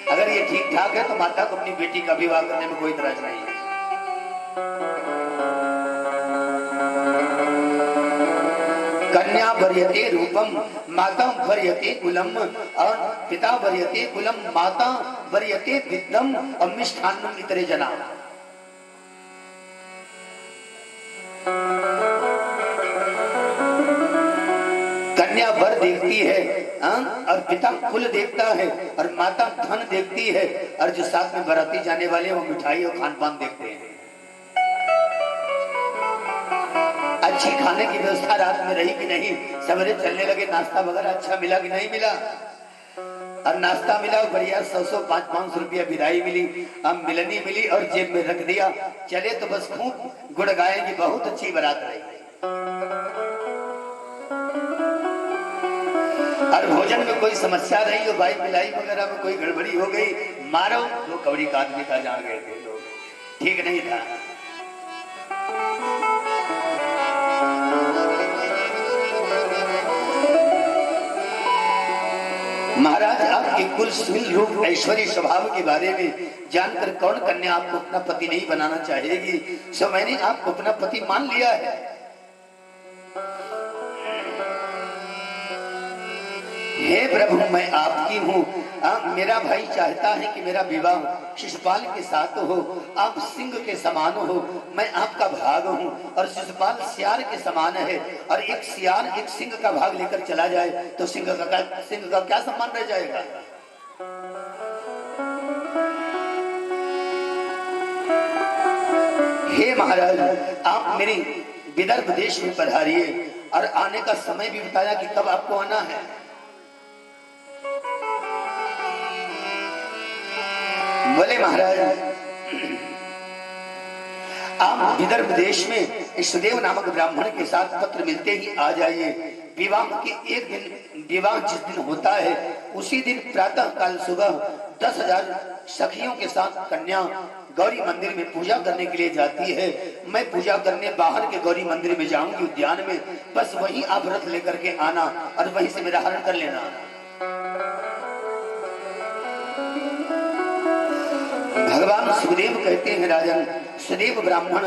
A: अगर ये ठीक ठाक है तो माता को अपनी बेटी का विवाह करने में कोई इतराज नहीं है। कन्या वरीयते रूपम, माता वरीयते कुलम, और पिता वरीयते कुलम, माता वरीयते विद्यम और मिष्ठान्नम इतरे जना। कन्या वर देखती है और पिता कुल देखता है, और माता धन देखती है, और जो साथ में बराती जाने वाले वो मिठाई और खान पान देखते हैं। अच्छी खाने की व्यवस्था रात में रही कि नहीं, सवेरे चलने लगे नाश्ता वगैरह अच्छा मिला कि नहीं मिला। और नाश्ता मिला बढ़िया 100 500 रुपया विदाई मिली, अब मिलनी मिली और जेब में रख दिया, चले तो बस खूब गुड़ गाएंगे, बहुत अच्छी बारात रही। और भोजन में कोई समस्या रही हो, भाई मिलाई वगैरह में कोई गड़बड़ी हो गई, मारो दो कवड़ी का आदमी था जहां गए थे लोग, ठीक नहीं था। महाराज आपके कुलशील रूप ऐश्वर्य स्वभाव के बारे में जानकर कौन कन्या आपको अपना पति नहीं बनाना चाहेगी। सो मैंने आपको अपना पति मान लिया है। हे प्रभु मैं आपकी हूँ, मेरा भाई चाहता है कि मेरा विवाह शिशुपाल के साथ हो, आप सिंह के समान हो, मैं आपका भाग हूँ, और शिशुपाल सियार के समान है, और एक सियार एक सिंह का भाग लेकर चला जाए तो सिंह का क्या सम्मान रह जाएगा। हे महाराज आप मेरे विदर्भ देश में पधारिए, और आने का समय भी बताया कि कब आपको आना है। बोले महाराज आप विदर्भ देश में सुदेव नामक ब्राह्मण के साथ पत्र मिलते ही आ जाइए। विवाह के एक दिन, विवाह जिस दिन होता है उसी दिन प्रातः काल सुबह 10,000 सखियों के साथ कन्या गौरी मंदिर में पूजा करने के लिए जाती है। मैं पूजा करने बाहर के गौरी मंदिर में जाऊंगी उद्यान में, बस वहीं आप रथ लेकर के आना और वहीं से मेरा हरण कर लेना। भगवान सुखदेव कहते हैं राजन, सुदेव ब्राह्मण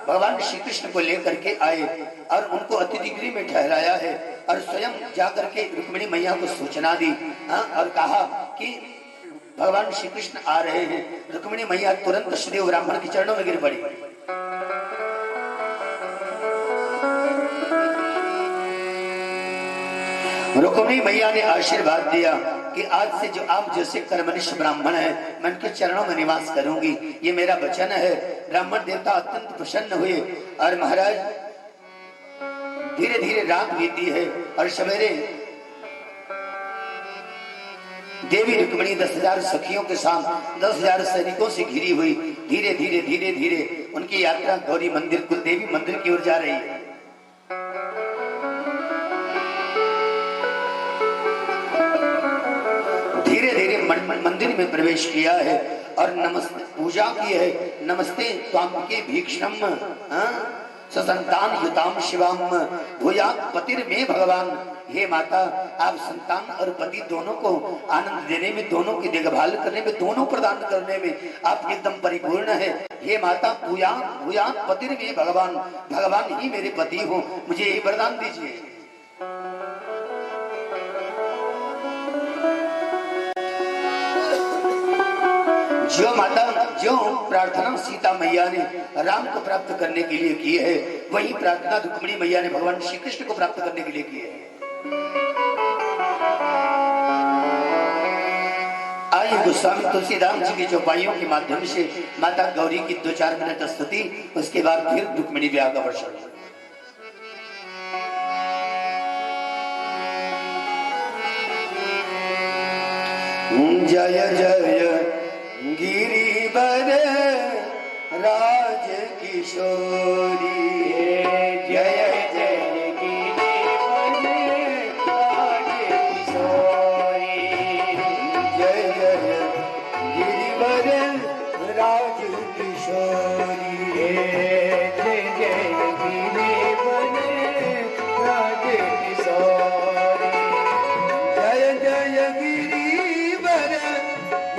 A: भगवान श्री कृष्ण को लेकर के आए और उनको अतिथि गृह में ठहराया है, और स्वयं जाकर के रुक्मिणी मैया को सूचना दी और कहा कि भगवान श्री कृष्ण आ रहे हैं। रुक्मिणी मैया तुरंत सुदेव ब्राह्मण के चरणों में गिर पड़ी। रुक्मिणी मैया ने आशीर्वाद दिया कि आज से जो आप जैसे कर्मनिष्ठ ब्राह्मण है मैं उनके चरणों में निवास करूंगी, ये मेरा वचन है। ब्राह्मण देवता अत्यंत प्रसन्न हुए, और महाराज धीरे धीरे रात बीती है और सवेरे देवी रुक्मिणी 10,000 सखियों के साथ 10,000 सैनिकों से घिरी हुई धीरे धीरे धीरे धीरे उनकी यात्रा गौरी मंदिर कुलदेवी मंदिर की ओर जा रही है। धीरे धीरे मंदिर में प्रवेश किया है और नमस्ते पूजा की है। नमस्ते त्वाम के भीक्षणम ससंतान युताम शिवाम भूयात पतिर में भगवान। हे माता आप संतान और पति दोनों को आनंद देने में, दोनों की देखभाल करने में, दोनों प्रदान करने में आप एकदम परिपूर्ण है। हे माता भूयात भूयात पतिर में भगवान, भगवान ही मेरे पति हो, मुझे ये वरदान दीजिए। जो माता जो प्रार्थना सीता मैया ने राम को प्राप्त करने के लिए की है, वही प्रार्थना रुक्मिणी मैया ने भगवान श्री कृष्ण को प्राप्त करने के लिए की है। आइए गोस्वामी तुलसीदास जी की चौपाइयों के माध्यम से माता गौरी की 2-4 मिनट स्तुति, उसके बाद फिर रुक्मिणी ब्याह का वर्षन। जय जय गिरी वर राज किशोरी।
B: जय जय गिरिवर राज किशोरी।
A: जय जय गिरिवर राज किशोरी।
B: जय जय गिरिवर राज किशोरी।
A: जय जय गिरिवर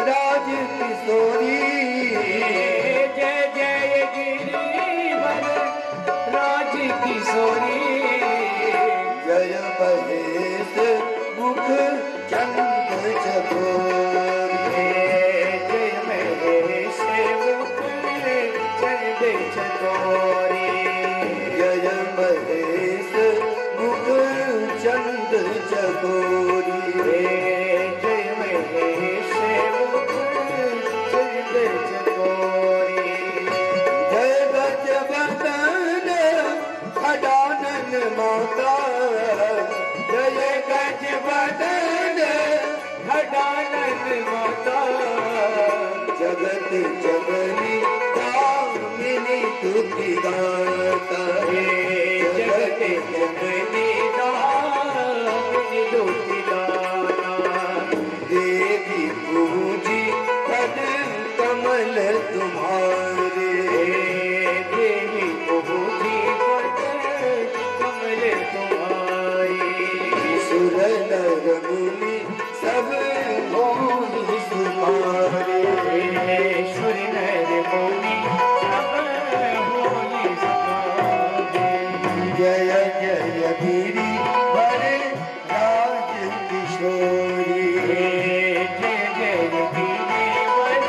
A: राज किशोरी।
B: जय जय गिरिवर राज किशोरी।
A: जय महेश मुख चंद चकोरी।
B: जय महेश मुख चंद चकोरी।
A: जय महेश मुख चंद चकोरी।
B: जय महेश मुख चंद चकोरी।
A: जय गजबदन खडानन माता। जय
B: गजबदन खडानन माता।
A: जगत जननी दामिनी तुति गाता।
B: जगत जननी दामिनी तुति गाता।
A: देवी पूजी पद कमल तुम्हारे।
B: देवी पूजी पद कमल तुम्हारी।
A: सुर नर मुनि सब मोहि सुमारे।
B: सुर नर मुनि सब होई समारे।
A: जय जय गिरिवर राज किशोरी।
B: जय जय गिरिवर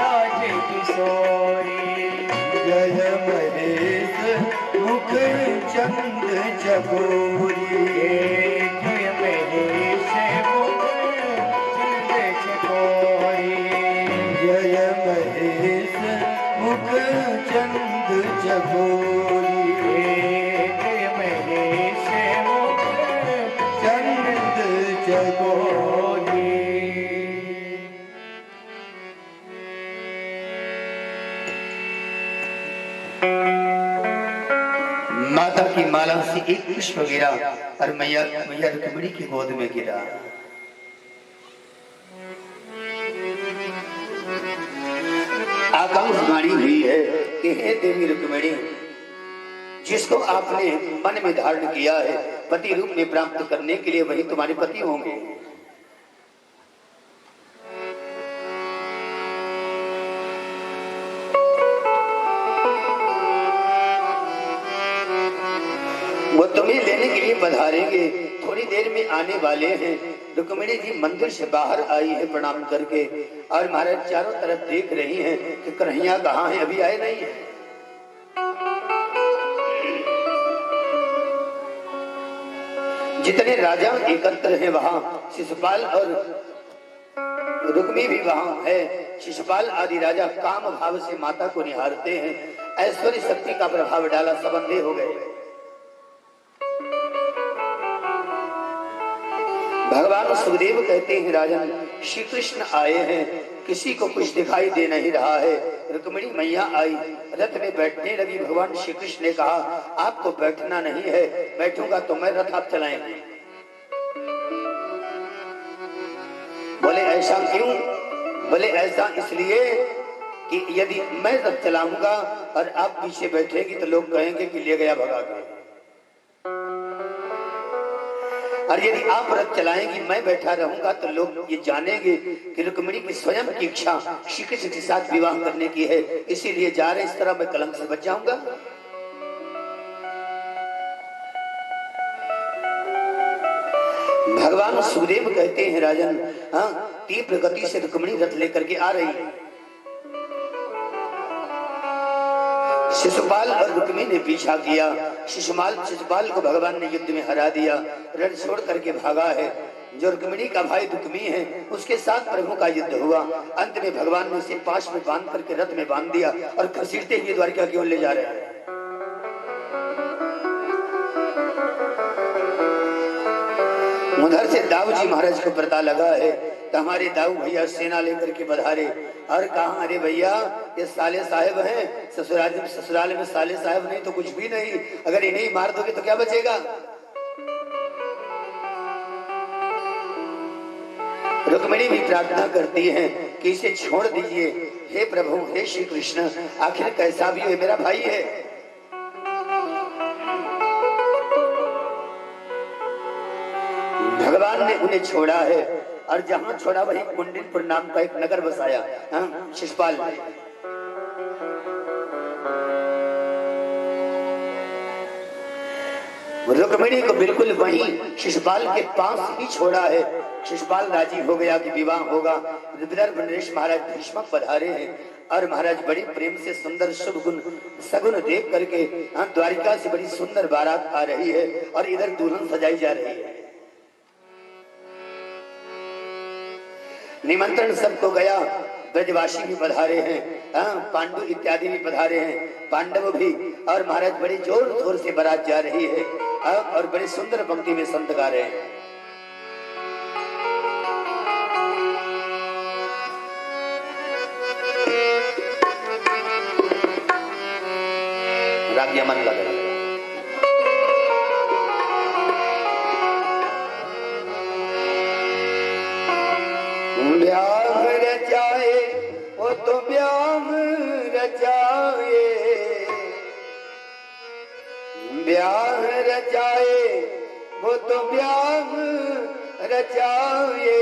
B: राज किशोरी।
A: जय महेश मुख चंद चकोरी।
B: जय महेश मुख चंद चकोरी।
A: जय महेश मुख चंद चकोरी।
B: जय महेश मुख
A: चंद चकोरी। माता की माला से एक पुष्प गिरा और मैया मैया रुक्मिणी की गोद में गिरा। आकाशवाणी हुई है कि हे देवी रुक्मिणी, जिसको आपने मन में धारण किया है पति रूप में प्राप्त करने के लिए वही तुम्हारे पति होंगे। वो तुम्हें लेने के लिए पधारेंगे, थोड़ी देर में आने वाले हैं। रुक्मिणी जी मंदिर से बाहर आई है प्रणाम करके और महाराज चारों तरफ देख रही हैं कि कन्हैया कहाँ है, अभी आए नहीं है। जितने राजा एकत्र हैं वहां शिशुपाल और रुक्मी भी वहां है। शिशुपाल आदि राजा काम भाव से माता को निहारते हैं। ऐश्वर्य शक्ति का प्रभाव डाला, सब अंधे हो गए। भगवान सुखदेव कहते हैं राजन, श्री कृष्ण आए हैं, किसी को कुछ दिखाई दे नहीं रहा है। रुक्मिणी मैया आई, रथ में बैठने लगी। भगवान श्री कृष्ण ने कहा आपको बैठना नहीं है, बैठूंगा तो मैं रथ आप चलाएंगे। बोले ऐसा क्यों? बोले ऐसा इसलिए कि यदि मैं रथ चलाऊंगा और आप पीछे बैठेगी तो लोग कहेंगे कि ले गया भगा के, और यदि आप रथ चलाएंगी मैं बैठा रहूंगा तो लोग ये जानेंगे कि रुक्मिणी की स्वयं की इच्छा श्री कृष्ण के साथ विवाह करने की है, इसीलिए जा रहे, इस तरह मैं कलंक से बच जाऊंगा। भगवान सुखदेव कहते हैं राजन, हाँ तीव्र गति से रुक्मिणी रथ लेकर के आ रही है। शिशुपाल और रुक्मी ने पीछा किया। शिशुपाल को भगवान ने युद्ध में हरा दिया, रण छोड़ करके भागा है। जो रुक्मिणी का भाई रुक्मी है उसके साथ प्रभु का युद्ध हुआ। अंत में भगवान ने उसे पाश में बांध करके रथ में बांध दिया और घसीटते हुए द्वारका की ओर ले जा रहे हैं। उधर से दाऊ जी महाराज को पता लगा है तो हमारे दाऊ भैया सेना लेकर के बधारे और कहा अरे भैया ये साले साहब हैं, ससुराल में साले साहब नहीं तो कुछ भी नहीं, अगर इन्हें मार दोगे तो क्या बचेगा। रुक्मिणी भी प्रार्थना करती है कि इसे छोड़ दीजिए, हे प्रभु हे श्री कृष्ण, आखिर कैसा भी हो मेरा भाई है। भगवान ने उन्हें छोड़ा है और जहां छोड़ा वही कुंडिनपुर नाम का एक नगर बसाया शिशुपाल ने। रुक्मिणी को बिल्कुल वही शिशुपाल के पास ही छोड़ा है। शिशुपाल राजी हो गया कि विवाह होगा। विदर्भ नरेश महाराज भीष्मक पधारे हैं और महाराज बड़ी प्रेम से सुंदर शुभ गुण सगुन देख करके द्वारिका से बड़ी सुंदर बारात आ रही है और इधर दुल्हन सजाई जा रही है। निमंत्रण सबको गया, ब्रजवासी भी पधारे हैं, पांडु इत्यादि भी पधारे हैं, पांडव भी, और महाराज बड़े जोर शोर से बारात जा रही है और बड़े सुंदर पंक्ति में संत गा रहे हैं। राग मन लग रहा है। ब्याह रचाए वो तो ब्याह रचाए, ब्याह रचाए वो तो ब्याह रचाए,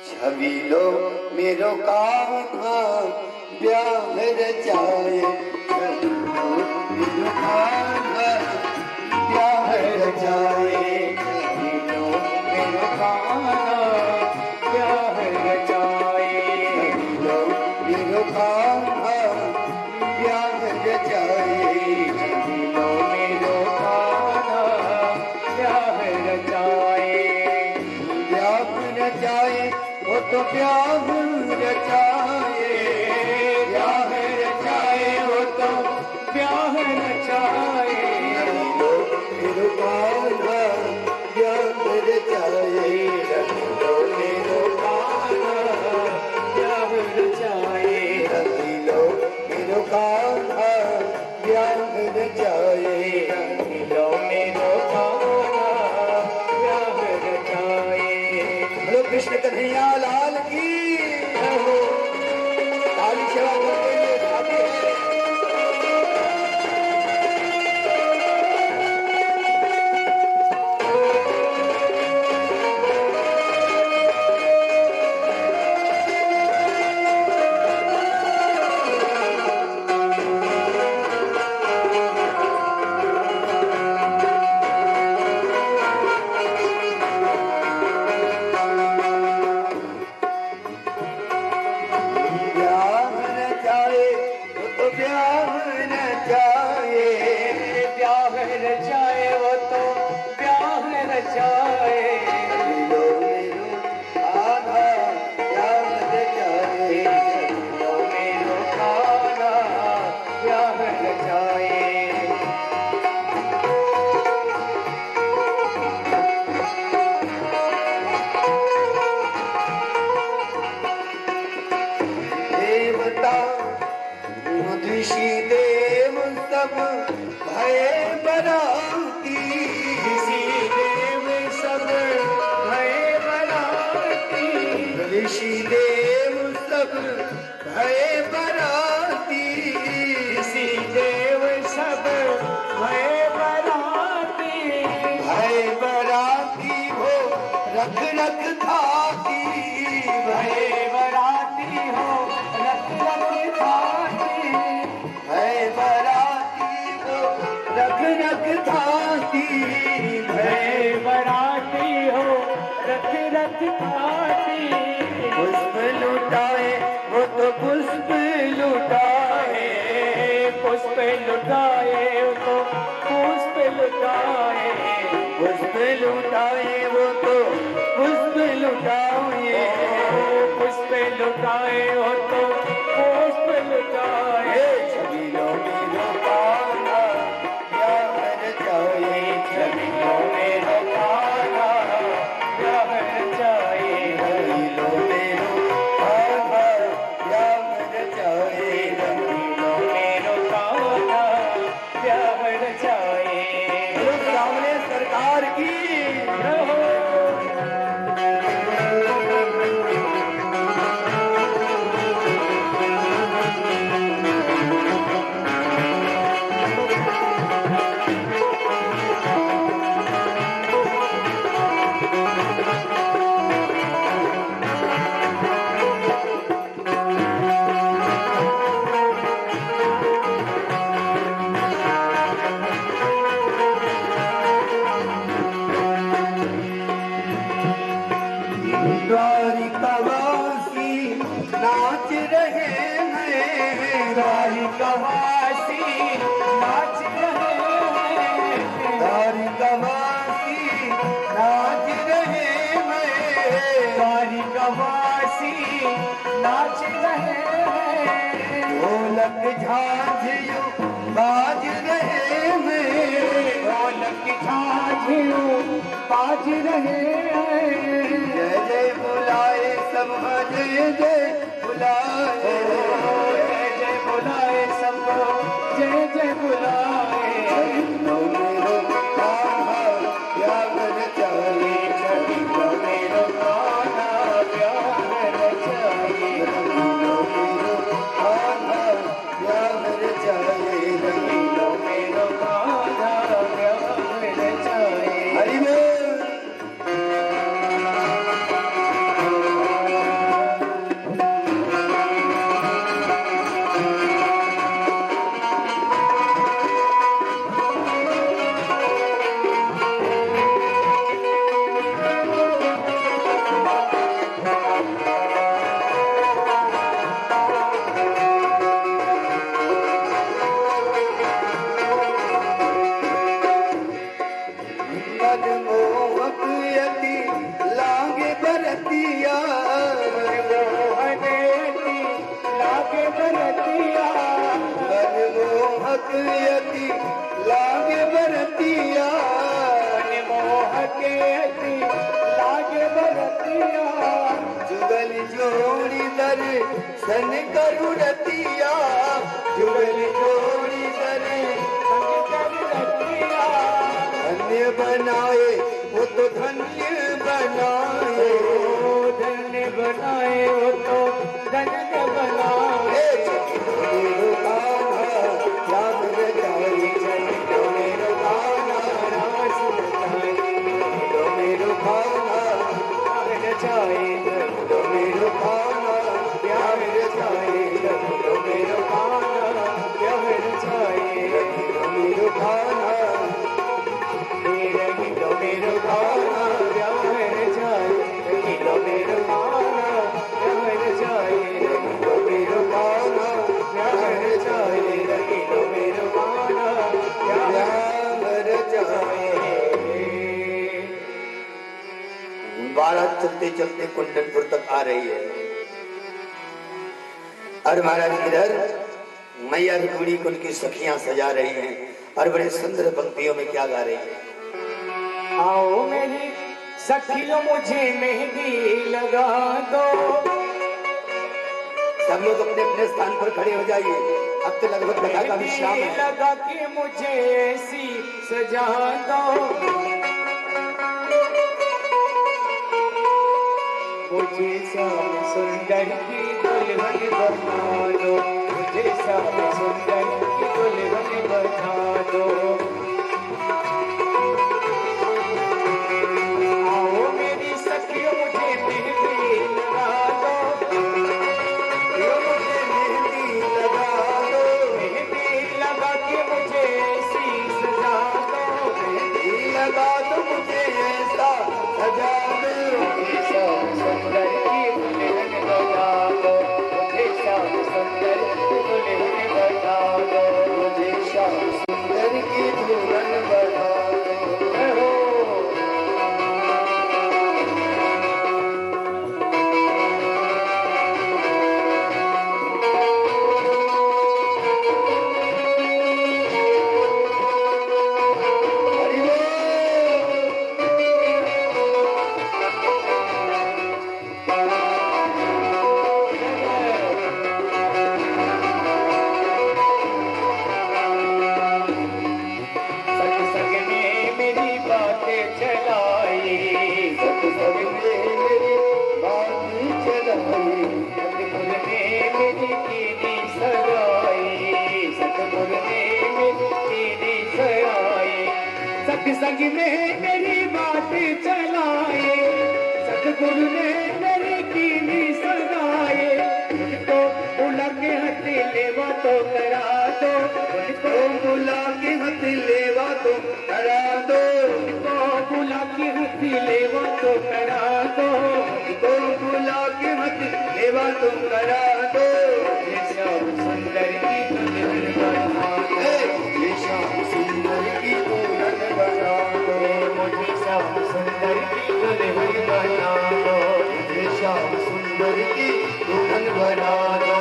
A: छवि लो मेरो कान्हा ब्याह रचाए, मेरो कान्हा ब्याह रचाए,
B: मेरो कान्हा ब्याह रचाए,
A: मेरो कान्हा ब्याह रचाए,
B: मेरो कान्हा ब्याह रचाए,
A: ब्याह रचाए वो तो ब्याह रचाए,
B: ब्याह रचाए वो तो ब्याह रचाए,
A: मेरो कान्हा ब्याह रचाए,
B: मेरो कान्हा ब्याह रचाए,
A: मेरो कान्हा ब्याह रचाए,
B: मेरो कान्हा ब्याह रचाए।
A: बोलो कृष्ण कन्हैया लाल की हो। काली सेवा करते हुए जाते हैं। ऋषि देव सब भय बराती,
B: ऋषि देव सब भय बराती,
A: ऋषि देव सब भय बराती,
B: ऋषि देव सब भय बराती,
A: भय बराती हो रख रख थाती,
B: भय बराती हो रख रख थाती,
A: भय बराती हो रख रख थाती,
B: भय बराती हो रख रख थाती,
A: पुष्प लुटाए वो तो पुष्प लुटाए,
B: पुष्प लुटाए तो पुष्प लुटाए,
A: पुष्प लुटाए वो तो पुष्प लुटाए,
B: पुष्प लुटाए हो तो पुष्प लुटाए,
A: छवि लो मेरो कान्हा ब्याह रचाए, छवि लो
B: मेरो कान्हा ब्याह रचाए,
A: छवि लो मेरो
B: द्वारिकावासी नाच रहे हैं,
A: द्वारिकावासी नाच रहे हैं,
B: द्वारिकावासी नाच रहे हैं,
A: ढोलक झांझियों बाज रहे हैं,
B: ढोलक झांझियों बाज रहे हैं।
A: जय जय बुलाए सब जय जय बुलाए,
B: जय जय बुलाए सबको, जय जय बुलाए।
A: लो मेरो कान्हा व्याकुल चाहे,
B: लो मेरो कान्हा व्याकुल चाहे,
A: लो मेरो कान्हा व्याकुल चाहे,
B: लो मेरो कान्हा व्याकुल चाहे।
A: हरि बोल। मनमोहक यति लागे बरतिया,
B: मोहनेती लागे बरतिया,
A: मनमोहक यति लागे बरतिया,
B: मोहकेती लागे बरतिया,
A: जुगल जोड़ी दर्शन करू रतिया, जुगल जोड़ी दर्शन
B: रतिया,
A: धन्य बनाए वो तो धन्य बनाए,
B: धन्य बनाए वो तो धन्य बनाए।
A: मेरो कान्हा राम रचाई,
B: चलो मेरो कान्हा रास रचाए,
A: चलो मेरो कान्हा,
B: रचाए,
A: चलो मेरो कान्हा
B: प्यार रचाए, चलो मेरो कान्हा प्यार रचाए,
A: चलो मेरो कान्हा,
B: लो मेरो कान्हा प्यार रचाए, लो मेरो कान्हा प्यार रचाए,
A: चलो मेरो कान्हा
B: प्यार रचाए, लो मेरो कान्हा प्यार
A: राम रचाए। बारात चलते चलते कुंडनपुर तक आ रही है और महाराज इधर मैया रुक्मिणी को उनकी सखियां सजा रही हैं और बड़े सुंदर पंक्तियों में क्या गा रही है।
B: आओ मेरी सखियों मुझे मेहंदी लगा दो,
A: सब लोग अपने अपने स्थान पर खड़े हो जाइए, अब तो लगभग कथा का विश्राम
B: मेहंदी
A: है।
B: लगा के मुझे ऐसी सजा दो, मुझे श्याम सुंदर की दुल्हन बना दो, मुझे श्याम सुंदर की दुल्हन बना दो। आओ मेरी सखियों मुझे मेहंदी लगा दो,
A: यो मुझे मेहंदी लगा दो,
B: मेहंदी लगा के मुझे ऐसी सजा दो,
A: मेहंदी लगा दो मुझे ऐसा सजा दो,
B: मुझे श्याम सुंदर की दुल्हन बना दो, मुझे श्याम सुंदर की दुल्हन बना दो।
A: मुझे श्याम सुंदर की दुल्हन बना दो।
B: हो
A: हरि बोल।
B: सग सग में मेरी बातें चलाई,
A: सत्संग में मेरी बात चलाई,
B: सतगुर ने मेरी कीनी सगाई, सतगुर ने मेरी कीनी सगाई, सत्संग में मेरी बात चलाई, सतगुर ने मेरी कीनी सगाई। उनको बुला के हथी लेवा तो करा दो, उनको
A: बुला के हथ लेवा तो करा दो,
B: उनको बुला के हथी लेवा तो करा दो।
A: तो बुला के हथ लेवा तो करा दो।
B: श्याम सुंदर की दुल्हन
A: बना दो।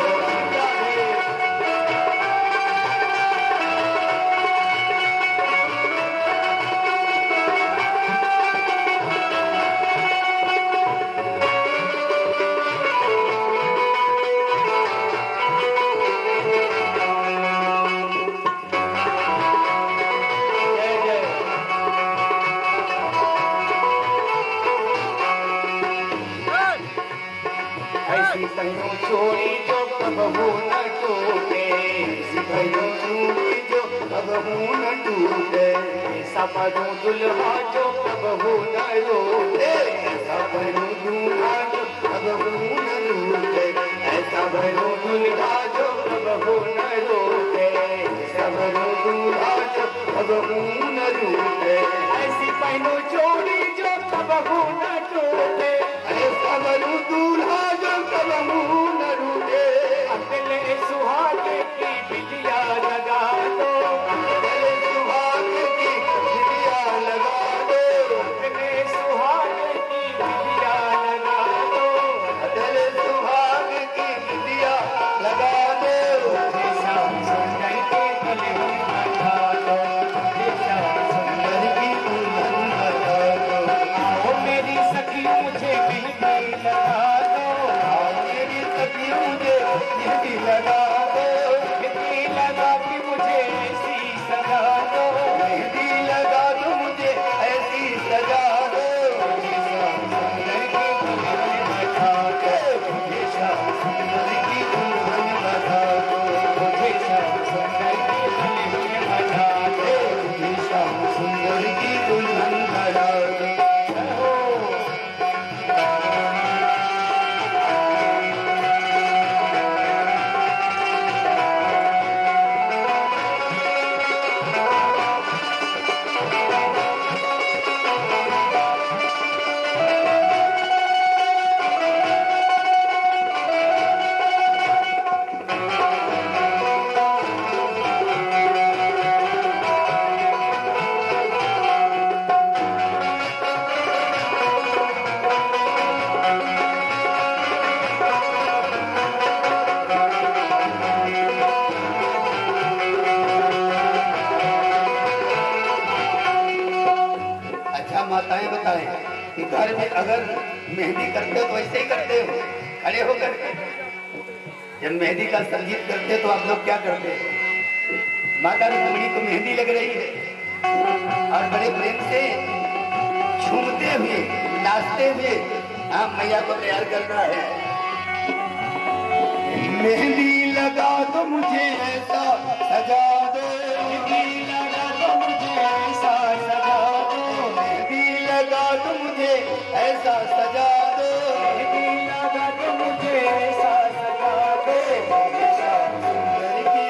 B: ऐसी कहीं छोड़ी जो कबहू न टूटे, ऐसी कहीं छोड़ी जो कबहू न टूटे, ऐसा बनूं दुल्हा जो कबहू न रूठे, ऐसा बनूं दूल्हा जो कबहू न रूठे, ऐसा बनूं दुल्हा जो कबहू न रूठे, ऐसा बनूं दूल्हा जो कबहू न रूठे, ऐसी पहनूं जोड़ी जो कबहू न टूटे, ऐसा बनूं दूल्हा जो कबहू न रूठे, अगले सुहागे की बिटिया लगा दो, अगले सुहागे की बिटिया लगा दो, अगले सुहागे की बिटिया लगा दो, अगले सुहागे की बिटिया लगा दो, जैसा सुंदर के दुल्हन बना दो, जैसा सुंदर की दुल्हन बना दो, आओ मेरी सखी मुझे मेहंदी लगा दो, आओ मेरी सखी मुझे मेहंदी लगा दो, मेहंदी लगा के मुझे ऐसी सजा दो, मेहंदी लगा दो मुझे ऐसी सजा दो, जैसा सुंदर की दुल्हन बना दो, जैसा सुंदर की दुल्हन बना दो, जैसा सुंदर की दुल्हन बना दो, जैसा सुंदर की दुल्हन बना दो।
A: अच्छा माताएं बताएं कि घर में अगर मेहंदी करते हो तो ऐसे ही करते हो खड़े होकर के? जब मेहंदी का संगीत करते तो आप लोग क्या करते हो? माता रुक्मिणी को मेहंदी लग रही है और बड़े प्रेम से झूमते हुए नाचते हुए आप मैया को तैयार करना है। मेहंदी लगा दो मुझे ऐसा सजा दो, मेहंदी लगा दो मुझे ऐसा सजा दो, मेहंदी लगा दो मुझे ऐसा सजा दो, मेहंदी लगा दो मुझे ऐसा सजा दो, जैसा सुंदर की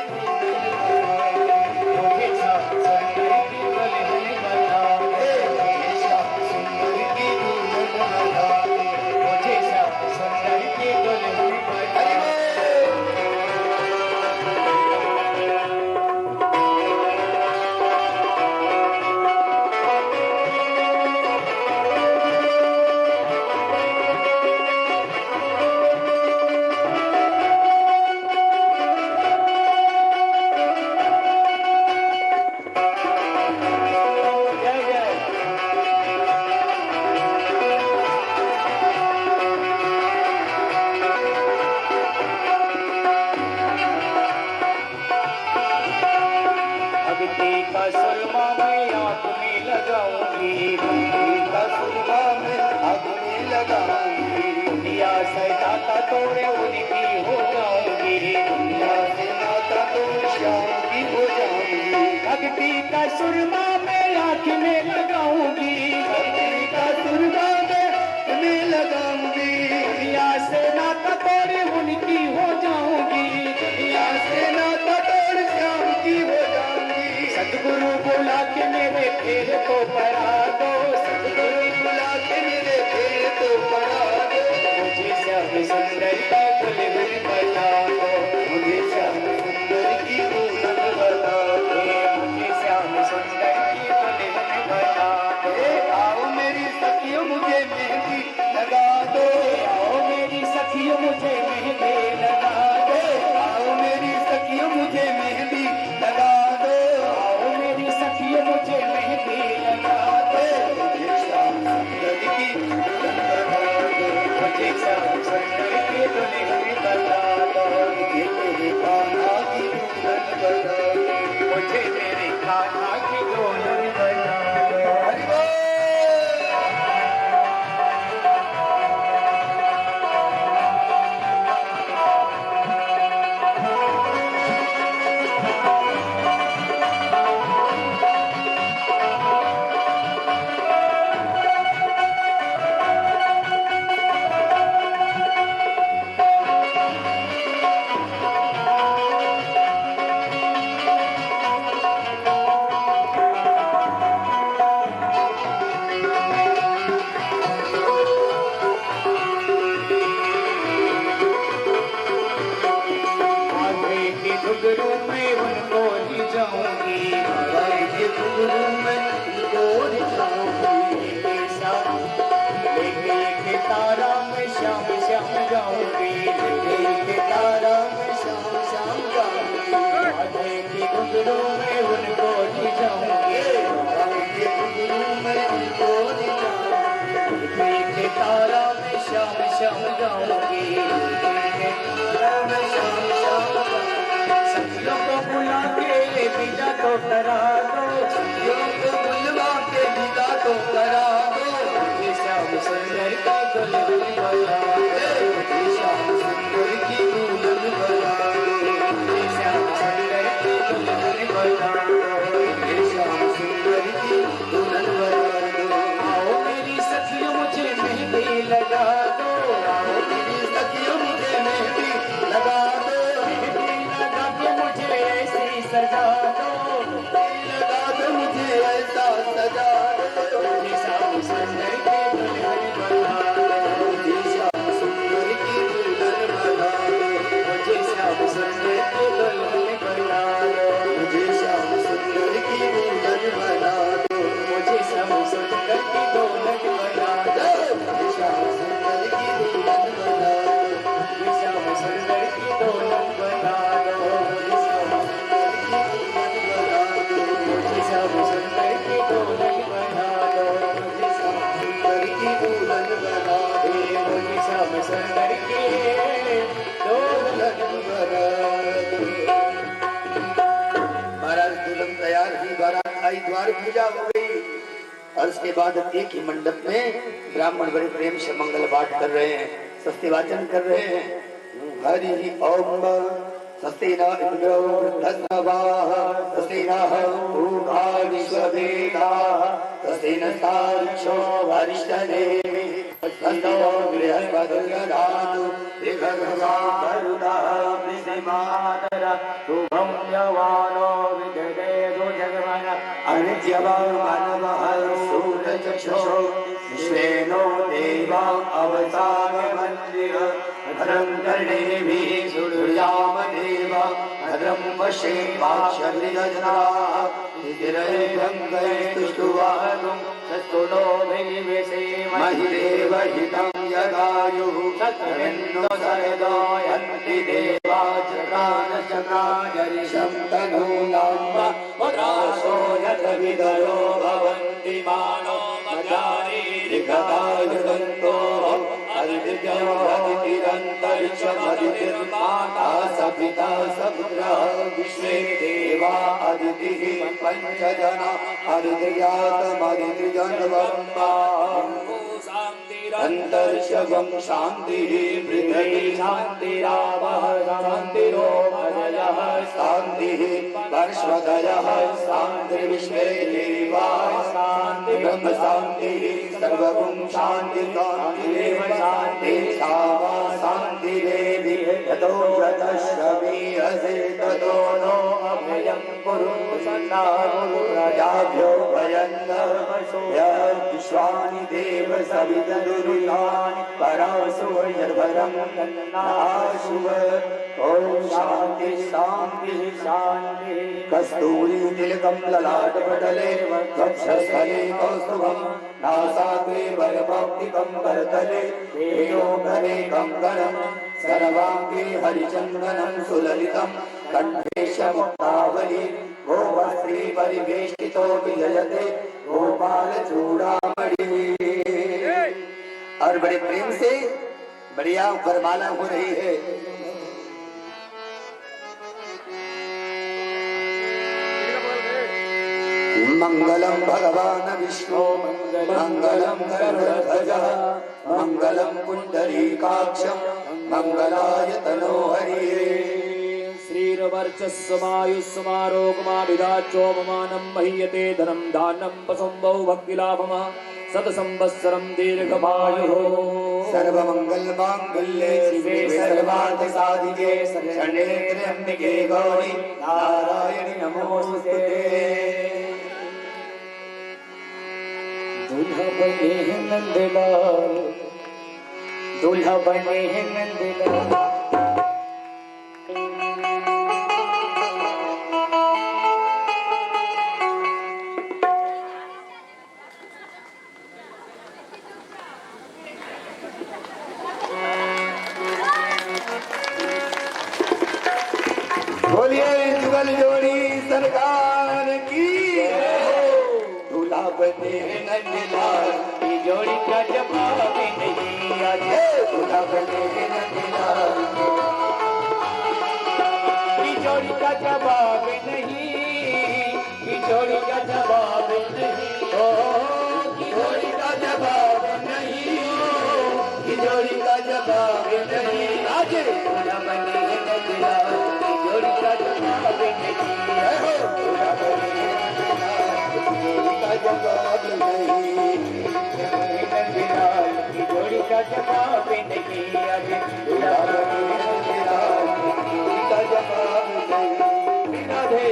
A: जैसा सुंदर की दुल्हन बना दे, जैसा सुंदर की दुल्हन बना दे, जैसा सुंदर की दुल्हन बना दे।
B: भक्ति का सुरमा मैं आँख में लगाऊंगी, भक्ति का सुरमा मैं आँख में लगाऊंगी, दुनिया से नाता तोड़े उनकी हो जाऊंगी, दुनिया से नाता तोड़े श्याम की हो जाऊंगी, भक्ति का सुरमा मैं आँख में लगाऊंगी, भक्ति का सुरमा मैं लगाऊंगी, दुनिया से नाता तोड़े उनकी हो जाऊंगी, दुनिया से नाता तोड़े श्याम की हो जाऊंगी, सतगुरु बुला के मेरे फेर तो पड़ा दो, सतगुरु बुला के मेरे फेर तो पड़ा दो, मुझे श्याम सुंदर का दुल्हन बना दो, मुझे श्याम सुंदर की दुल्हन बना दो, मुझे श्याम सुंदर की दुल्हन बना दो, आओ मेरी सखियों मुझे मेहंदी लगा दो, आओ मेरी सखियों मुझे मेहंदी लगा मुझे मेरे कान्हा की दुल्हन बना दो।
A: हरि बोल।
B: घुंघरू में उनको ले जाऊंगी,
A: भाई के घुंघरू में उनको ले जाऊंगी।
B: लेके लेके तारा मैं शाम शाम जाऊंगी,
A: लेके तारा मैं शाम शाम जाऊंगी।
B: राधे के घुंघरू में उनको ले जाऊंगी,
A: भाई के घुंघरू में उनको ले जाऊंगी।
B: लेके तारा मैं शाम शाम जाऊंगी,
A: मैं शाम शाम
B: सखियों को बुला के विदा तो करा दो,
A: सखियों को बुलवा के विदा तो करा दो।
B: मुझे श्याम सुंदर का दुल्हन बना दो,
A: मुझे श्याम सुंदर की दुल्हन बना दो।
B: मुझे श्याम सुंदर की दुल्हन बना दो,
A: मुझे श्याम सुंदर की दुल्हन बना दो।
B: आओ मेरी सखियों मुझे मेहंदी लगा दो, आओ
A: मेरी सखियों मुझे मेहंदी लगा दो।
B: मेहंदी लगा के मुझे ऐसी सजा दो,
A: लगा दो मुझे ऐसा सजा दो।
B: मुझे श्याम सुंदर की दुल्हन बना दो,
A: मुझे श्याम सुंदर की दुल्हन बना दो।
B: मुझे श्याम सुंदर की दुल्हन बना दो,
A: मुझे श्याम सुंदर की दुल्हन बना दो।
B: मुझे श्याम सुंदर की दुल्हन बना दो,
A: मुझे श्याम सुंदर की दुल्हन बना दो।
B: मुझे श्याम सुंदर की दुल्हन बना दो, मुझे श्याम सुंदर की दुल्हन बना दो, मुझे श्याम
A: सुंदर की दुल्हन बना दो।
B: मुझे श्याम सुंदर की दुल्हन
A: बना दो। महाराज दुल्हन तैयार हुई, बारात आई, द्वार पूजा हो गई और उसके बाद एक ही मंडप में ब्राह्मण बड़े प्रेम से मंगल पाठ कर रहे हैं, स्वस्ति वाचन कर रहे हैं। हरि ओम स्वस्ति न इंद्रो वृद्धस्रवाः, स्वस्ति नः पूर्वा विश्ववेदाः, स्वस्ति नस्तार्क्ष्यो अरिष्टनेमिः, स्वस्ति नो बृहस्पतिर्दधातु वरुणः वृषिमातरः,
B: शुभं यवानो विदधेतु जगमन
A: अर्ज्यमानवः सूर्यचक्षुः विश्वेनो देवा अवसागमन्त्रिः, भद्रं कर्णेभिः शृणुयाम देवा, भद्रं पश्येमाक्षभिर्यजत्राः, स्थिरैर्भङ्गैस्तुष्टुवागुं
B: सत्कुलो विनिवेशेम
A: महिदेव हितं यदायुः,
B: सत्रेन्दो सर्गोयन्ति देवा चक्रानचक्राजरिषं
A: तनूनां
B: पुरासो यथ विदरो भवन्ति मानो मजारीरिकतायुदन्तो
A: अदितिरन्तरिक्षमदितिर्माता सपिता सपुत्रः विश्वे देवा अदितिः पञ्चजना अदितिर्यातमदितिर्जन्मम्बा अन्तरिक्षगं शान्तिः पृथिवी
B: शान्तिरावः शान्तिरोपदयः
A: शान्तिः परश्वदयः शान्तिर्विश्वे देवा शान्ति ब्रह्म शान्तिः सर्वगुं शान्ति शान्तिरेव शान्ति सावा शान्तिरेवि यतो यतश्रवीयसे ततो नो अभयं कुरु सन्ना कुरु प्रजाभ्यो भयन्न विश्वानि देव सवितदुरितानि परासो यद्भरं तन्नाशुभ। ॐ शान्ति शान्ति शान्ति। कस्तूरी तिलकं ललाटपटले वक्षस्थले कौस्तुभं नासाग्रे वरभक्तिकं करतले तेजोधरे कङ्कणं सर्वाङ्गे हरिचन्दनं सुललितं कण्ठे मुक्तावली गोवस्त्रे परिवेष्टितो विजयते गोपालचूड़ामणि। और बड़े प्रेम से बढ़िया वरमाला हो रही है। मंगलम भगवान विष्णु मंगलम गरुड़ध्वजः मंगलम पुंडरीकाक्षं मंगलाय तनोहरि
C: श्रीरवर्चस्वमायुष्मारोगमाभिधाचोपमानं मह्यते धनं दानं पशुं भक्तिलाभम शतसंवत्सरं दीर्घमायुः
A: सर्वमंगल मांगल्ये शिवे सर्वार्थ साधिके शरण्ये त्र्यंबके गौरी नारायणि नमोस्तुते।
C: दूल्हा बने हैं नंदलाल, दूल्हा बने हैं नंदलाल।
A: बोलिए जुगल जोड़ी सरकार की। दूल्हा बने नंदलाल
C: ये जोड़ी का जवाब नहीं आज,
A: दूल्हा बने नंदलाल
C: ये जोड़ी का जवाब नहीं, ये जोड़ी का जवाब नहीं। ओ
A: जोड़ी का जवाब नहीं, की जोड़ी का जवाब नहीं। आज
C: दूल्हा बने हैं नंदलाल, ये जोड़ी का जवाब नहीं।
A: दूल्हा बने जोड़ी का जवाब नहीं।
C: नंदलाल की जोड़ी का जवाब नहीं आज, दूल्हा बने हैं नंदलाल।
A: जोड़ी का जवाब नहीं।
C: राधे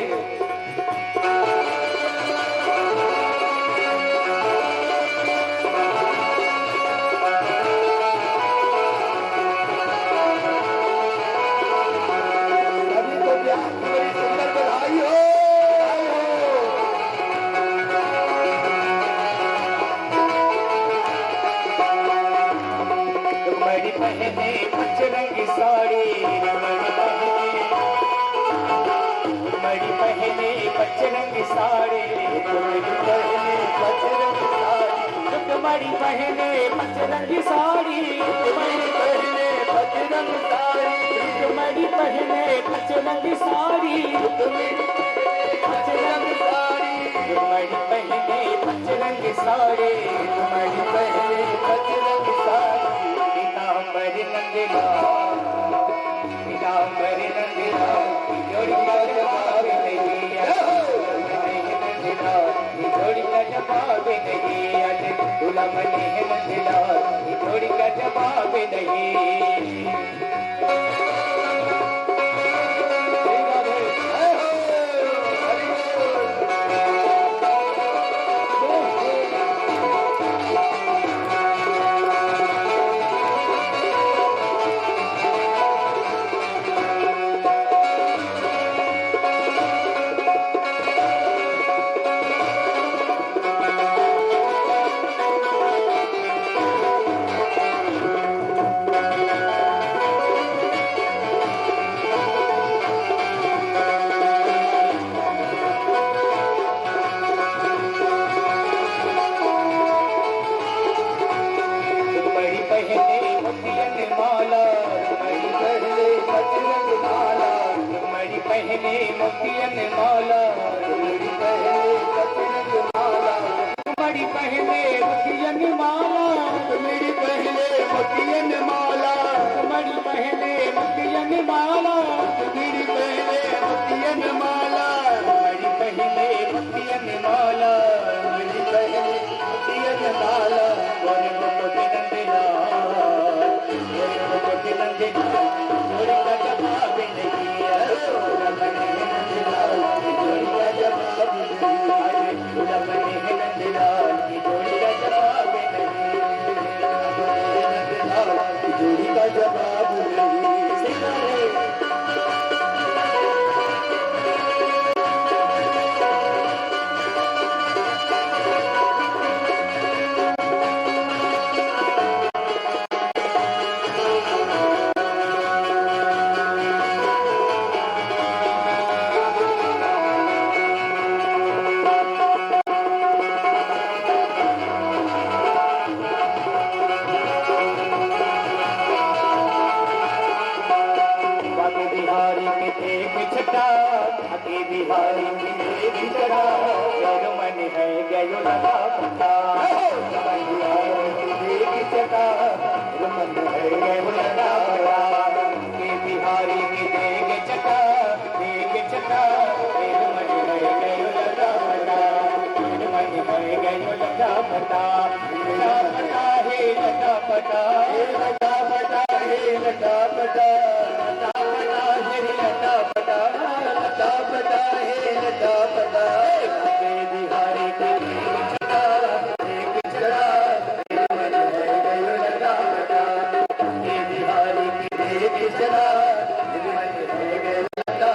A: सभी को प्यार की बड़ी सुंदर बधाई हो।
C: तुम्हारी पहने पंचरंगी साड़ी, तुम्हारी पहने पंचरंगी साड़ी, तुम्हारी पहने पंचरंगी साड़ी, तुम्हारी पहने पंचरंगी साड़ी, तुम्हारी पहने पंचरंगी साड़ी, पंचरंगी साड़ी, तुम्हारी पहने पंचरंगी साड़ी, तुम्हारी पहने पंचरंगी साड़ी। पीताम्बर नंदलाल, पीताम्बर नंदलाल, जोड़ी का जवाब नहीं नंदलाल, जोड़ी का जवाब नहीं आज, दूल्हा बने हैं नंदलाल, जोड़ी का जवाब नहीं। गयो लगा पता देख चटा मन है गयो लगा पता के बिहारी की देख चटा मन है गयो लगा पता मन है गयो लगा पता लगा है लगा पता लगा पता है लगा पता लगा पता है लगा पता लगा पता है लगा पता के बिहारी की चटा एक चटा मन है गयो लगा पता के बिहारी की एक चटा मन है गयो लगा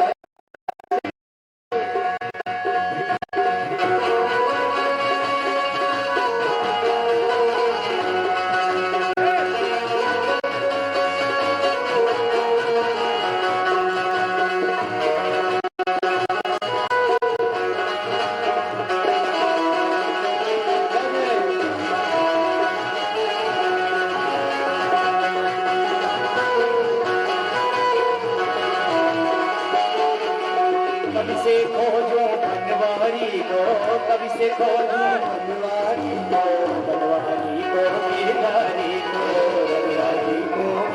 C: कभी से खोजो बनवारी को कभी से खोजो बनवारी को गिरधारी को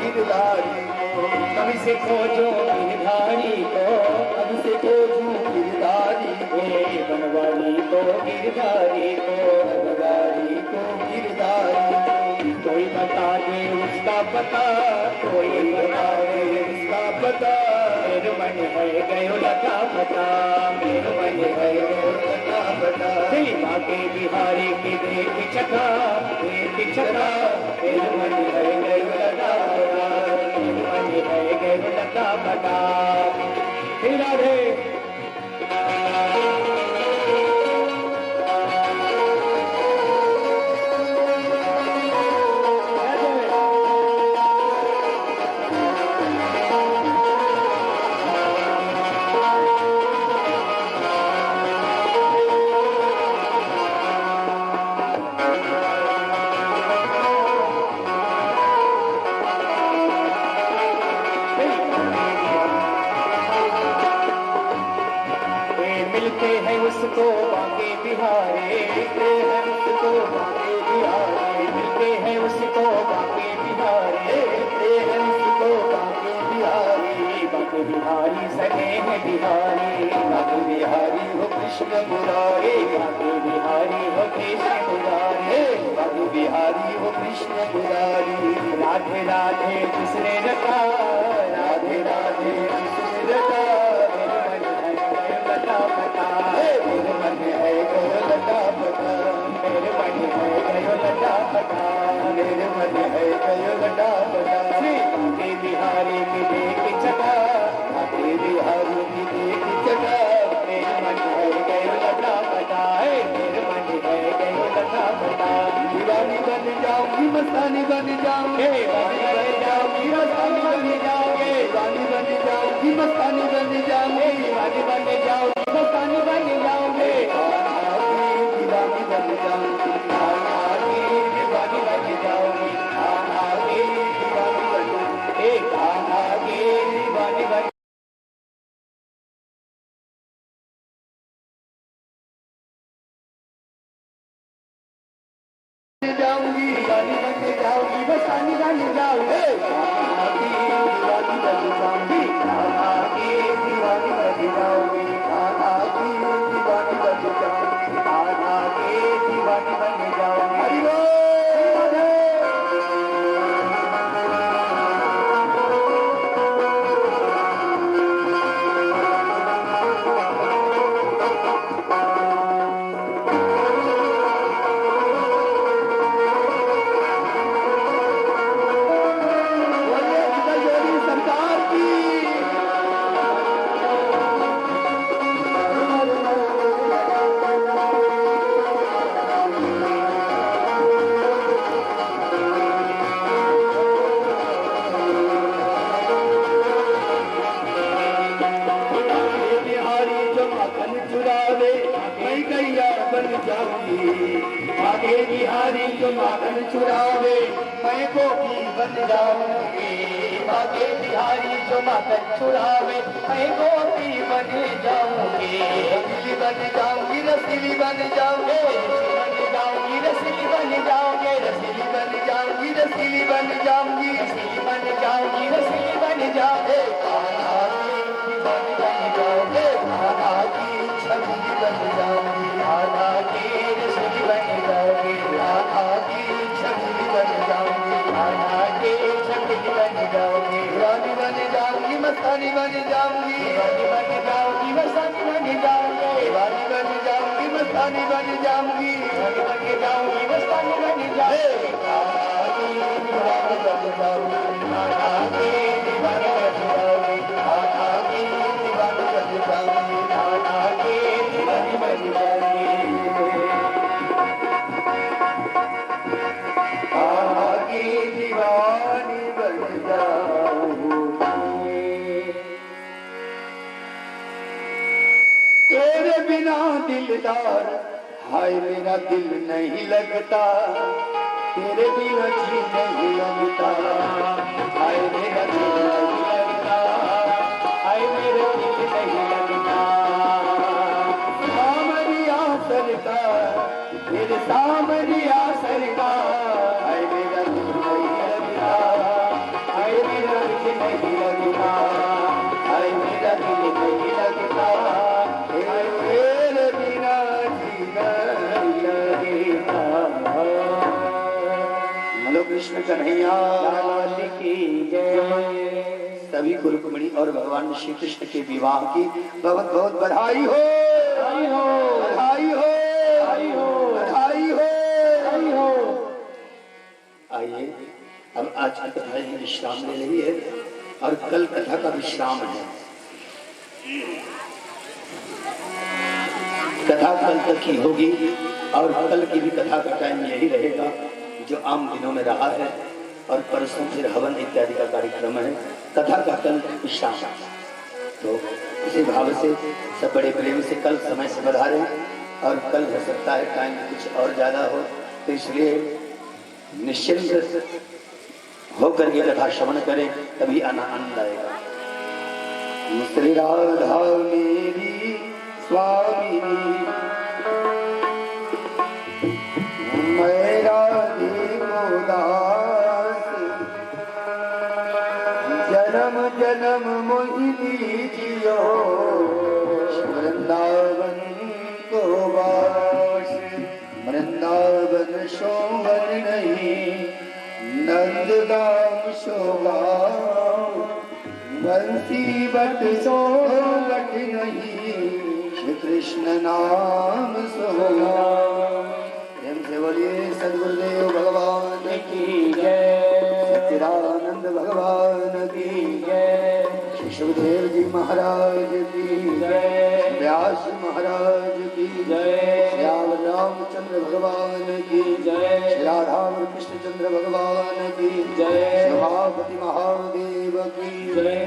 C: गिरधारी को कभी से खोजो गिरधारी को कभी से खोजो गिरधारी को बनवारी को गिरधारी को कोई बता दे उसका पता कोई बता दे उसका पता मेरे मन है गयो लगा पता मेरे मन है गयो लगा पता माँ के बिहारी की देख चका मेरे मन है गयो लगा पता मेरे मन है गयो लगा पता राधे मिलते हैं उसको बाके बिहारे मिलते हैं उसको बाके बिहारे मिलते हैं उसको बाके बिहारे मिलते हैं उसको बाके बिहारी बाके बिहारी सगे हैं बिहारी बाके बिहारी हो कृष्ण मुरारी बाके बिहारी हो कृष्ण मुरारी बाके बिहारी हो कृष्ण मुरारी राधे राधे जिसने रखा राधे राधे जिसने रखा मेरे मन है गयो लगा पता मेरे मन है गयो लगा पता मेरे मन है गयो लगा पता के बिहारी की देख चका के बिहारी की देख चका मेरे मन है गयो लगा पता मेरे मन है गयो लगा पता दीवानी बन जाऊंगी मस्तानी बन जाऊंगे दीवानी बन जाऊंगी मस्तानी बन जाओगे दीवानी बन जाऊंगी मस्तानी बन जाओगे दीवानी बन जाओगे मस्तानी बन जाओगे दीवानी बन जाऊंगी दीवानी बन जाओगी दीवानी बन जाऊंगी दीवानी बन जाऊंगी मस्तानी बन जाओगे दीवानी बन जाऊंगी दीवानी बन जाओगी दीवानी बन जाऊंगी दीवानी बन जाऊंगी हरि बोल आगे बिहारी जो माखन चुरावे मैं गोपी बन जाऊंगी आगे बिहारी जो माखन चुरावे मैं गोपी बन जाऊंगी रसीली बन जाऊंगी रसीली बन जाऊंगी बन जाओगे,
A: रसीली बन जाऊंगी, रसीली बन जाऊंगी,
C: रसीली बन जाओगी, रसीली बन जाओगे,
A: कान्हा की बन जाओगे, कान्हा की छबीली बन जाऊंगी,
C: राधा की रसीली बन जाओगे,
A: कान्हा की छबीली बन जाऊंगी,
C: राधा की छबीली बन जाओगे,
A: रानी बन जाऊंगी, मस्तानी बन जाऊंगी,
C: रानी बन जाओगी, मस्तानी बन जाओगे,
A: रानी बन जाऊंगी, मस्तानी बन जाऊंगी,
C: रानी बन जाओगी, मस्तानी बन जाओगे,
A: कान्हा की दीवानी बन जाऊंगी,
C: राधा की दीवानी बन जाओगे,
A: कान्हा की दीवानी बन जाऊंगी,
C: राधा की दीवानी बन जाओगे।
A: कान्हा की दीवानी बन जाऊंगी। तेरे बिना दिलदार हाय मेरा दिल नहीं लगता, तेरे बिना जी नहीं लगता, हाय मेरा दिल नहीं लगता,
C: हाय मेरे दिल नहीं लगता,
A: सामरिया सरकार, तेरे सामरिया सरकार, हाय मेरा दिल नहीं लगता,
C: हाय मेरा दिल नहीं लगता,
A: हाय मेरा दिल नहीं लगता, तेरे बिना जीना लगता। बोलो कृष्ण कन्हैया
C: लाल की जय।
A: सभी को रुक्मिणी और भगवान श्री कृष्ण के विवाह की बहुत बहुत बधाई हो,
C: बधाई हो,
A: बधाई हो,
C: बधाई हो,
A: बधाई हो,
C: बधाई हो।
A: आइए अब आज की कथा ही विश्राम ले रही है और कल कथा का विश्राम है। कथा कल तक ही होगी और कल की भी कथा का टाइम यही रहेगा जो आम दिनों में रहा है, और परसों फिर हवन इत्यादि का कार्यक्रम है। कथा का कल विश्राम, तो इसी भाव से सब बड़े प्रेम से कल समय से बधारे, और कल हो सकता है टाइम कुछ और ज्यादा हो, तो इसलिए निश्चिंत होकर के कथा श्रवण करें, तभी आनंद आएगा। श्री राधा मेरी स्वामिनी, मैं राधे को दास, जन्म जन्म मोहि दीजियो, वृंदावन को वास, वृंदावन शोभन नहीं, नंदगाम शोभाओ, बंसी बट सोलट नहीं, श्री कृष्ण नाम सोहाओ। प्रेम से बोलिए सद्गुरुदेव भगवान
C: की जय,
A: सच्चिदानंद भगवान की
C: जय,
A: श्री सुखदेव जी महाराज की
C: जय,
A: व्यास महाराज की
C: जय,
A: श्याम रामचंद्र भगवान की
C: जय,
A: श्री राधा कृष्ण चंद्र भगवान की
C: जय,
A: सभापति महादेव की
C: जय,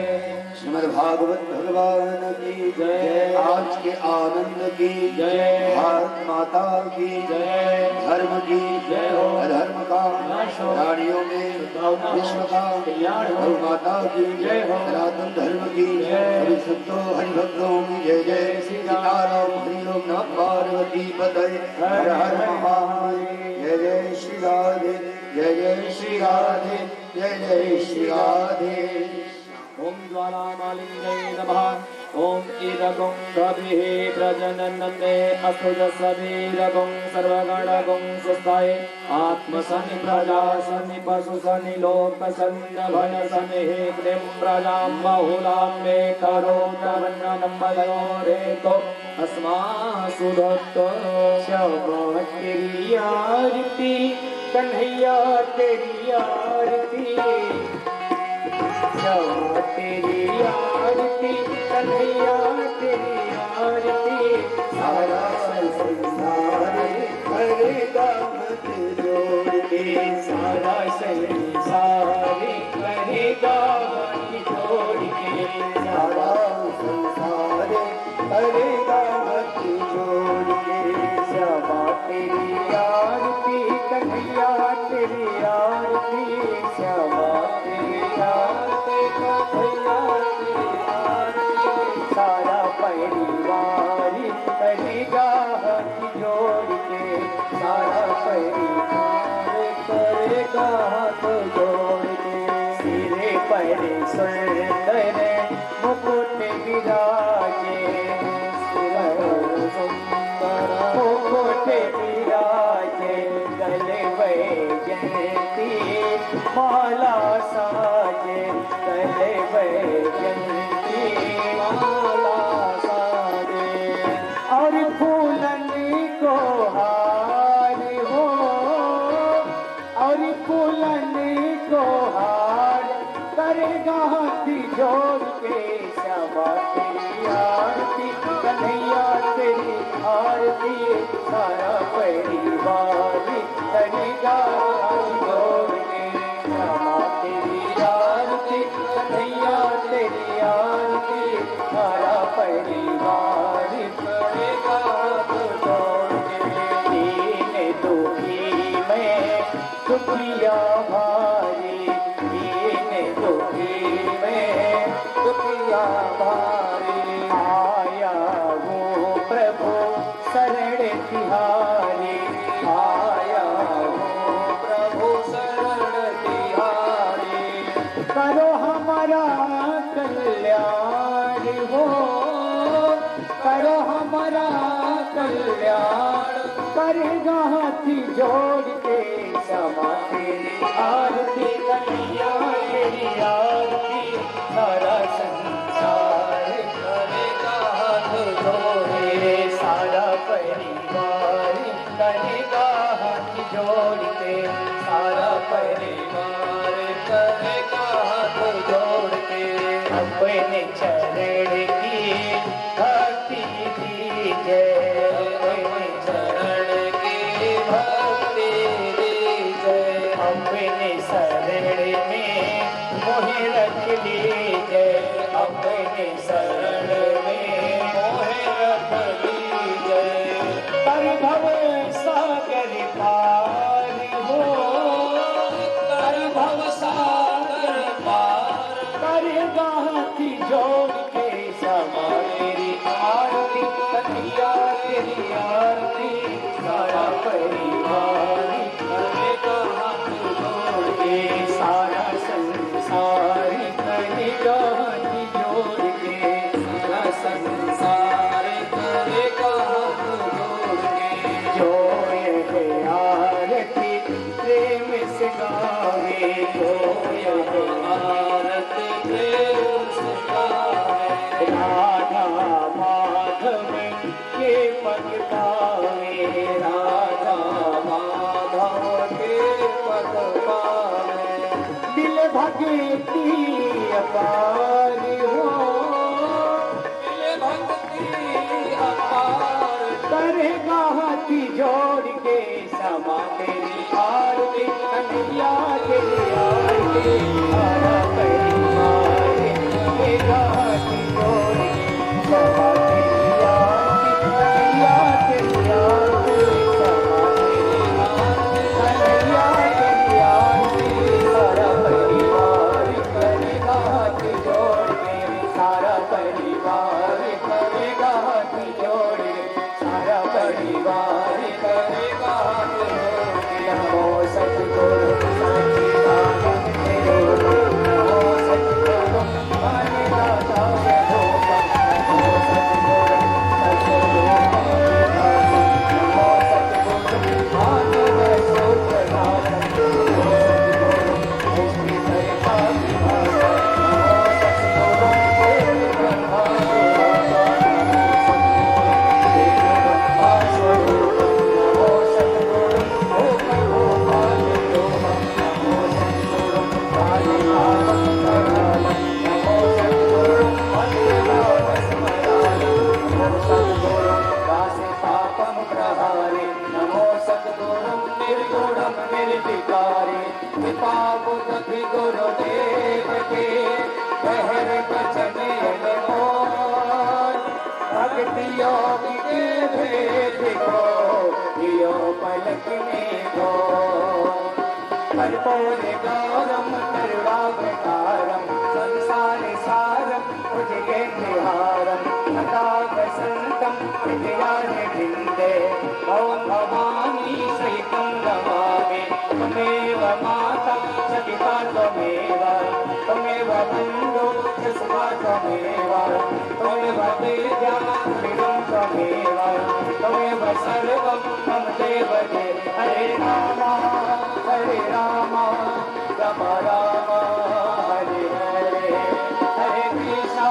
A: श्रीमद् भागवत भगवान की
C: जय,
A: आज के आनंद की
C: जय,
A: भारत माता की
C: जय,
A: धर्म की
C: जय हो,
A: अधर्म का
C: नाश हो,
A: प्राणियों में विश्व का
C: कल्याण हो,
A: गौ माता की
C: जय हो,
A: सनातन धर्म की
C: जय,
A: सभी संतों हरिभक्तों की जय जय सीताराम हरि ओम नमः पार्वती पतये हर हर महादेव जय जय श्री राधे जय जय श्री राधे जय जय श्री राधे।
C: ओम ज्वालामालिंगै नमः। ओम ईदगुं कविः प्रजननन्दे अस्तुजसवीरगुं सर्वगणगुं स्वस्थाय आत्मसनि प्रजासनि पशुसनि लोकसन्नभयसनि हे क्लीं प्रजां बहुलां मे करोतवन्नं मयोरेतो अस्मासु दत्तो श्यामा तेरी आरती कन्हैया तेरी आरती श्यामा तेरी आरती कन्हैया तेरी आरती
A: सारा संसार करेगा मत जोड़ के
C: सारा संसार करेगा हाथ जोड़ के
A: सारा संसार करेगा मत जोड़ के
C: श्यामा तेरी आरती कन्हैया तेरी आरती श्यामा तेरी आरती कन्हैया तेरी आरती सारा परिवार कल्याण करेगा हाथ जोड़ के क्षमा तेरी आरती कन्हैया तेरी आरती सारा संसार करेगा हाथ जोड़े सारा परिवार करेगा हाथ जोड़ के सारा परिवार करेगा हाथ जोड़ के अपने चरण की भक्ति दीजिए अपने चरण की भक्ति दीजिए अपने शरण में मोहे रख लीजिए अपने शरण में मोहे रख लीजिए परिभव सागर पार हो परिभव सागर पार करेगा हाथ जोड़ के क्षमा तेरी आरती कन्हैया तेरी आरती सारा परिवार करेगा हाथ जोड़ के सारा संसार करेगा हाथ जोड़ के सारा संसार करेगा हाथ जोड़ के जो यह आरती प्रेम से गावे जो यह आरती प्रेम से गावे राधा माधव के पद पावे राधा माधव के पद पावे दिल भक्ति अपार हो दिल भक्ति अपार करेगा हाथ जोड़ के क्षमा तेरी आरती कन्हैया तेरी आरती सारा परिवार करेगा हाथ जोड़ के क्षमा तेरी आरती कन्हैया तेरी आरती क्षमा तेरी आरती कन्हैया तेरी आरती सारा परिवार करेगा हाथ जोड़ के सारा परिवार करेगा हाथ जोड़ के सारा परिवार करेगा हाथ जोड़ के नमो सतगुरु सच्चिदानंद देव नमो सतगुरु मानिदाता देव नमो सतगुरु सद्गुरु नमो सतगुरु मानव सूत्रधार नमो सतगुरु मुक्ति दयाता विभाग नमो सतगुरु देव ब्रह्मा स्वरूप नमो सतगुरु ओम गोपाल नमो सतगुरु कालिकाल कराल नमो सतगुरु मंगलाव स्मराल नमो सतगुरु दासे पापम प्रहारे नमो सतगुरु निर्गुणम निर्विकारी कृपा बुद्ध गुरुदेव के बहर बचन अनमोल भक्ति योग के भेद को दियो पलक में दो कर्पूर गौरम करुणावतारम संसार सारम भुजगेन्द्रहारम सदा वसंतम हृदयारविन्दे भवं भवानी सहितं नमामि त्वमेव माता च पिता त्वमेव त्वमेव बन्धु च सखा त्वमेव त्वमेव तेजा प्रियं त्वमेव त्वमेव सर्वं मम देव देव हरे राम राम राम हरे हरे हरे कृष्णा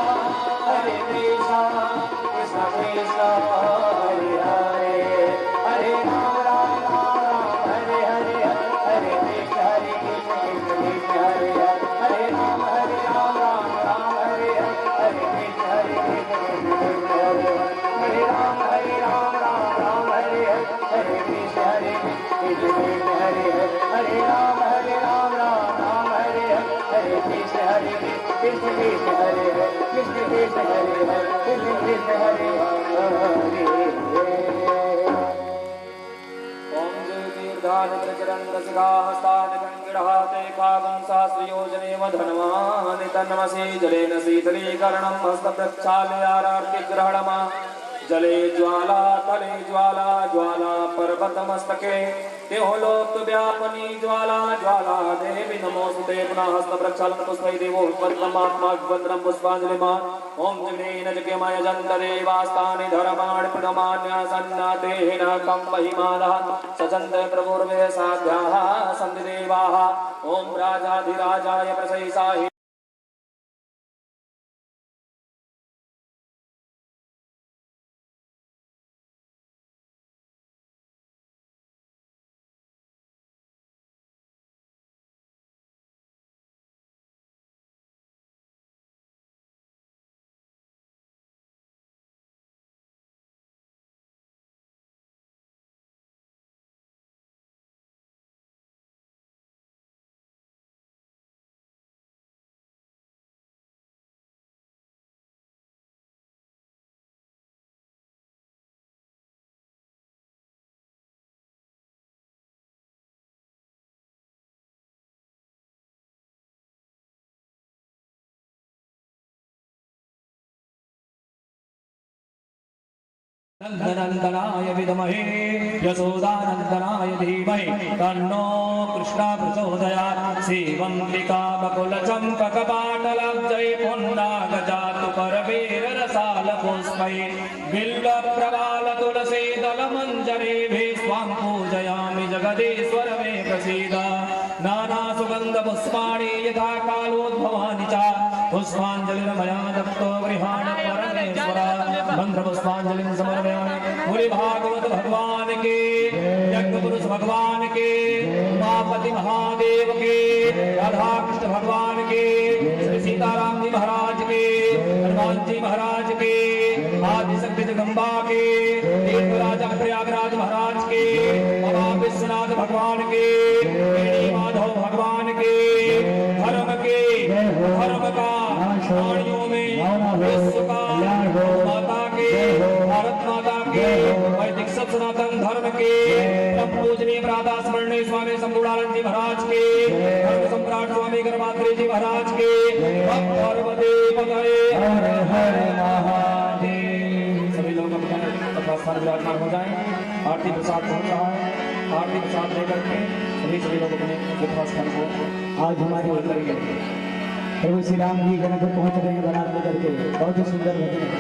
C: कृष्ण कृष्ण हरे हरे हरे राम हरे हरे हरे कृष्ण कृष्ण कृष्ण हरे हरे राम राम हरे हरे कृष्ण कृष्ण कृष्ण हरे राम राम हरे हरे कृष्ण कृष्ण कृष्ण हरे हरे राम राम हरे हरे कृष्ण कृष्ण कृष्ण हरे कृष्ण कृष्ण हरे कृष्ण कृष्ण हरे ओम जय दीर्घानंदचरंगसिगाहस्तानगंगिड़हाते कागं सहस्रयोजने धनवान् तन्नमसि जलेन शीतलीकरणं हस्तप्रक्षालयारार्तिग्रहणम् जले ज्वाला तले ज्वाला ज्वाला पर्वतमस्तके तेहो लोक व्यापनी ज्वाला ज्वाला देवी नमोस्तुते पुनः हस्त प्रक्षालन पुष्पै देवो वंदनमात्मा वंदनम पुष्पांजलिमा ओम जगनेन जगमाय जन्तदेवास्तानि धर्माणि प्रणमान्या सन्नातेन कं महिमानः सचन्त प्रभुर्वे साध्याः सन्ति देवाः ओम राजाधिराजाय प्रसैसाहि नंदनाय विद्महे यशोदानंदनाय धीमहि तन्नो कृष्णः प्रचोदयात् श्रीवंतिका बकुलचम्पकपाटलब्जै पुण्डागजातुकरवीररसालपुष्पै बिल्वप्रवालतुलसीदलमञ्जरीभिः स्वां पूजयामि जगदीश्वर मे प्रसीद नानासुगन्धपुष्पाणि यथा कालोद्भवानि च पुष्पाञ्जलिर्मया दत्तो गृहाण परमेश्वर मंत्रपुष्पांजलि समर्पयामि। पूरे भागवत भगवान के, यज्ञ पुरुष भगवान के, उमापति महादेव के, राधा कृष्ण भगवान के, श्री सीताराम जी महाराज के, हनुमान जी महाराज के, आदिशक्ति जगदम्बा के, तीर्थराजा प्रयागराज महाराज के, बाबा विश्वनाथ भगवान के, माधव भगवान के, धर्म के, धर्म का प्राणियों में विश्व का माता के, भारत माता के, वैदिक सब सनातन धर्म के, पूजनीय प्रातः स्मरणीय स्वामी शंभुरानंद जी महाराज के, धर्म सम्राट स्वामी गर्भात्री जी महाराज के, पार्वती पतये हर हर महादेव। सभी लोग अपना स्थान विराजमान हो जाएं। आरती प्रसाद पहुंच रहा है, आरती प्रसाद लेकर के सभी लोग अपने स्थान को आज हमारे करेंगे। प्रभु श्री राम जी जनक पहुंच रहे हैं बारात लेकर के, बहुत ही सुंदर भजन है।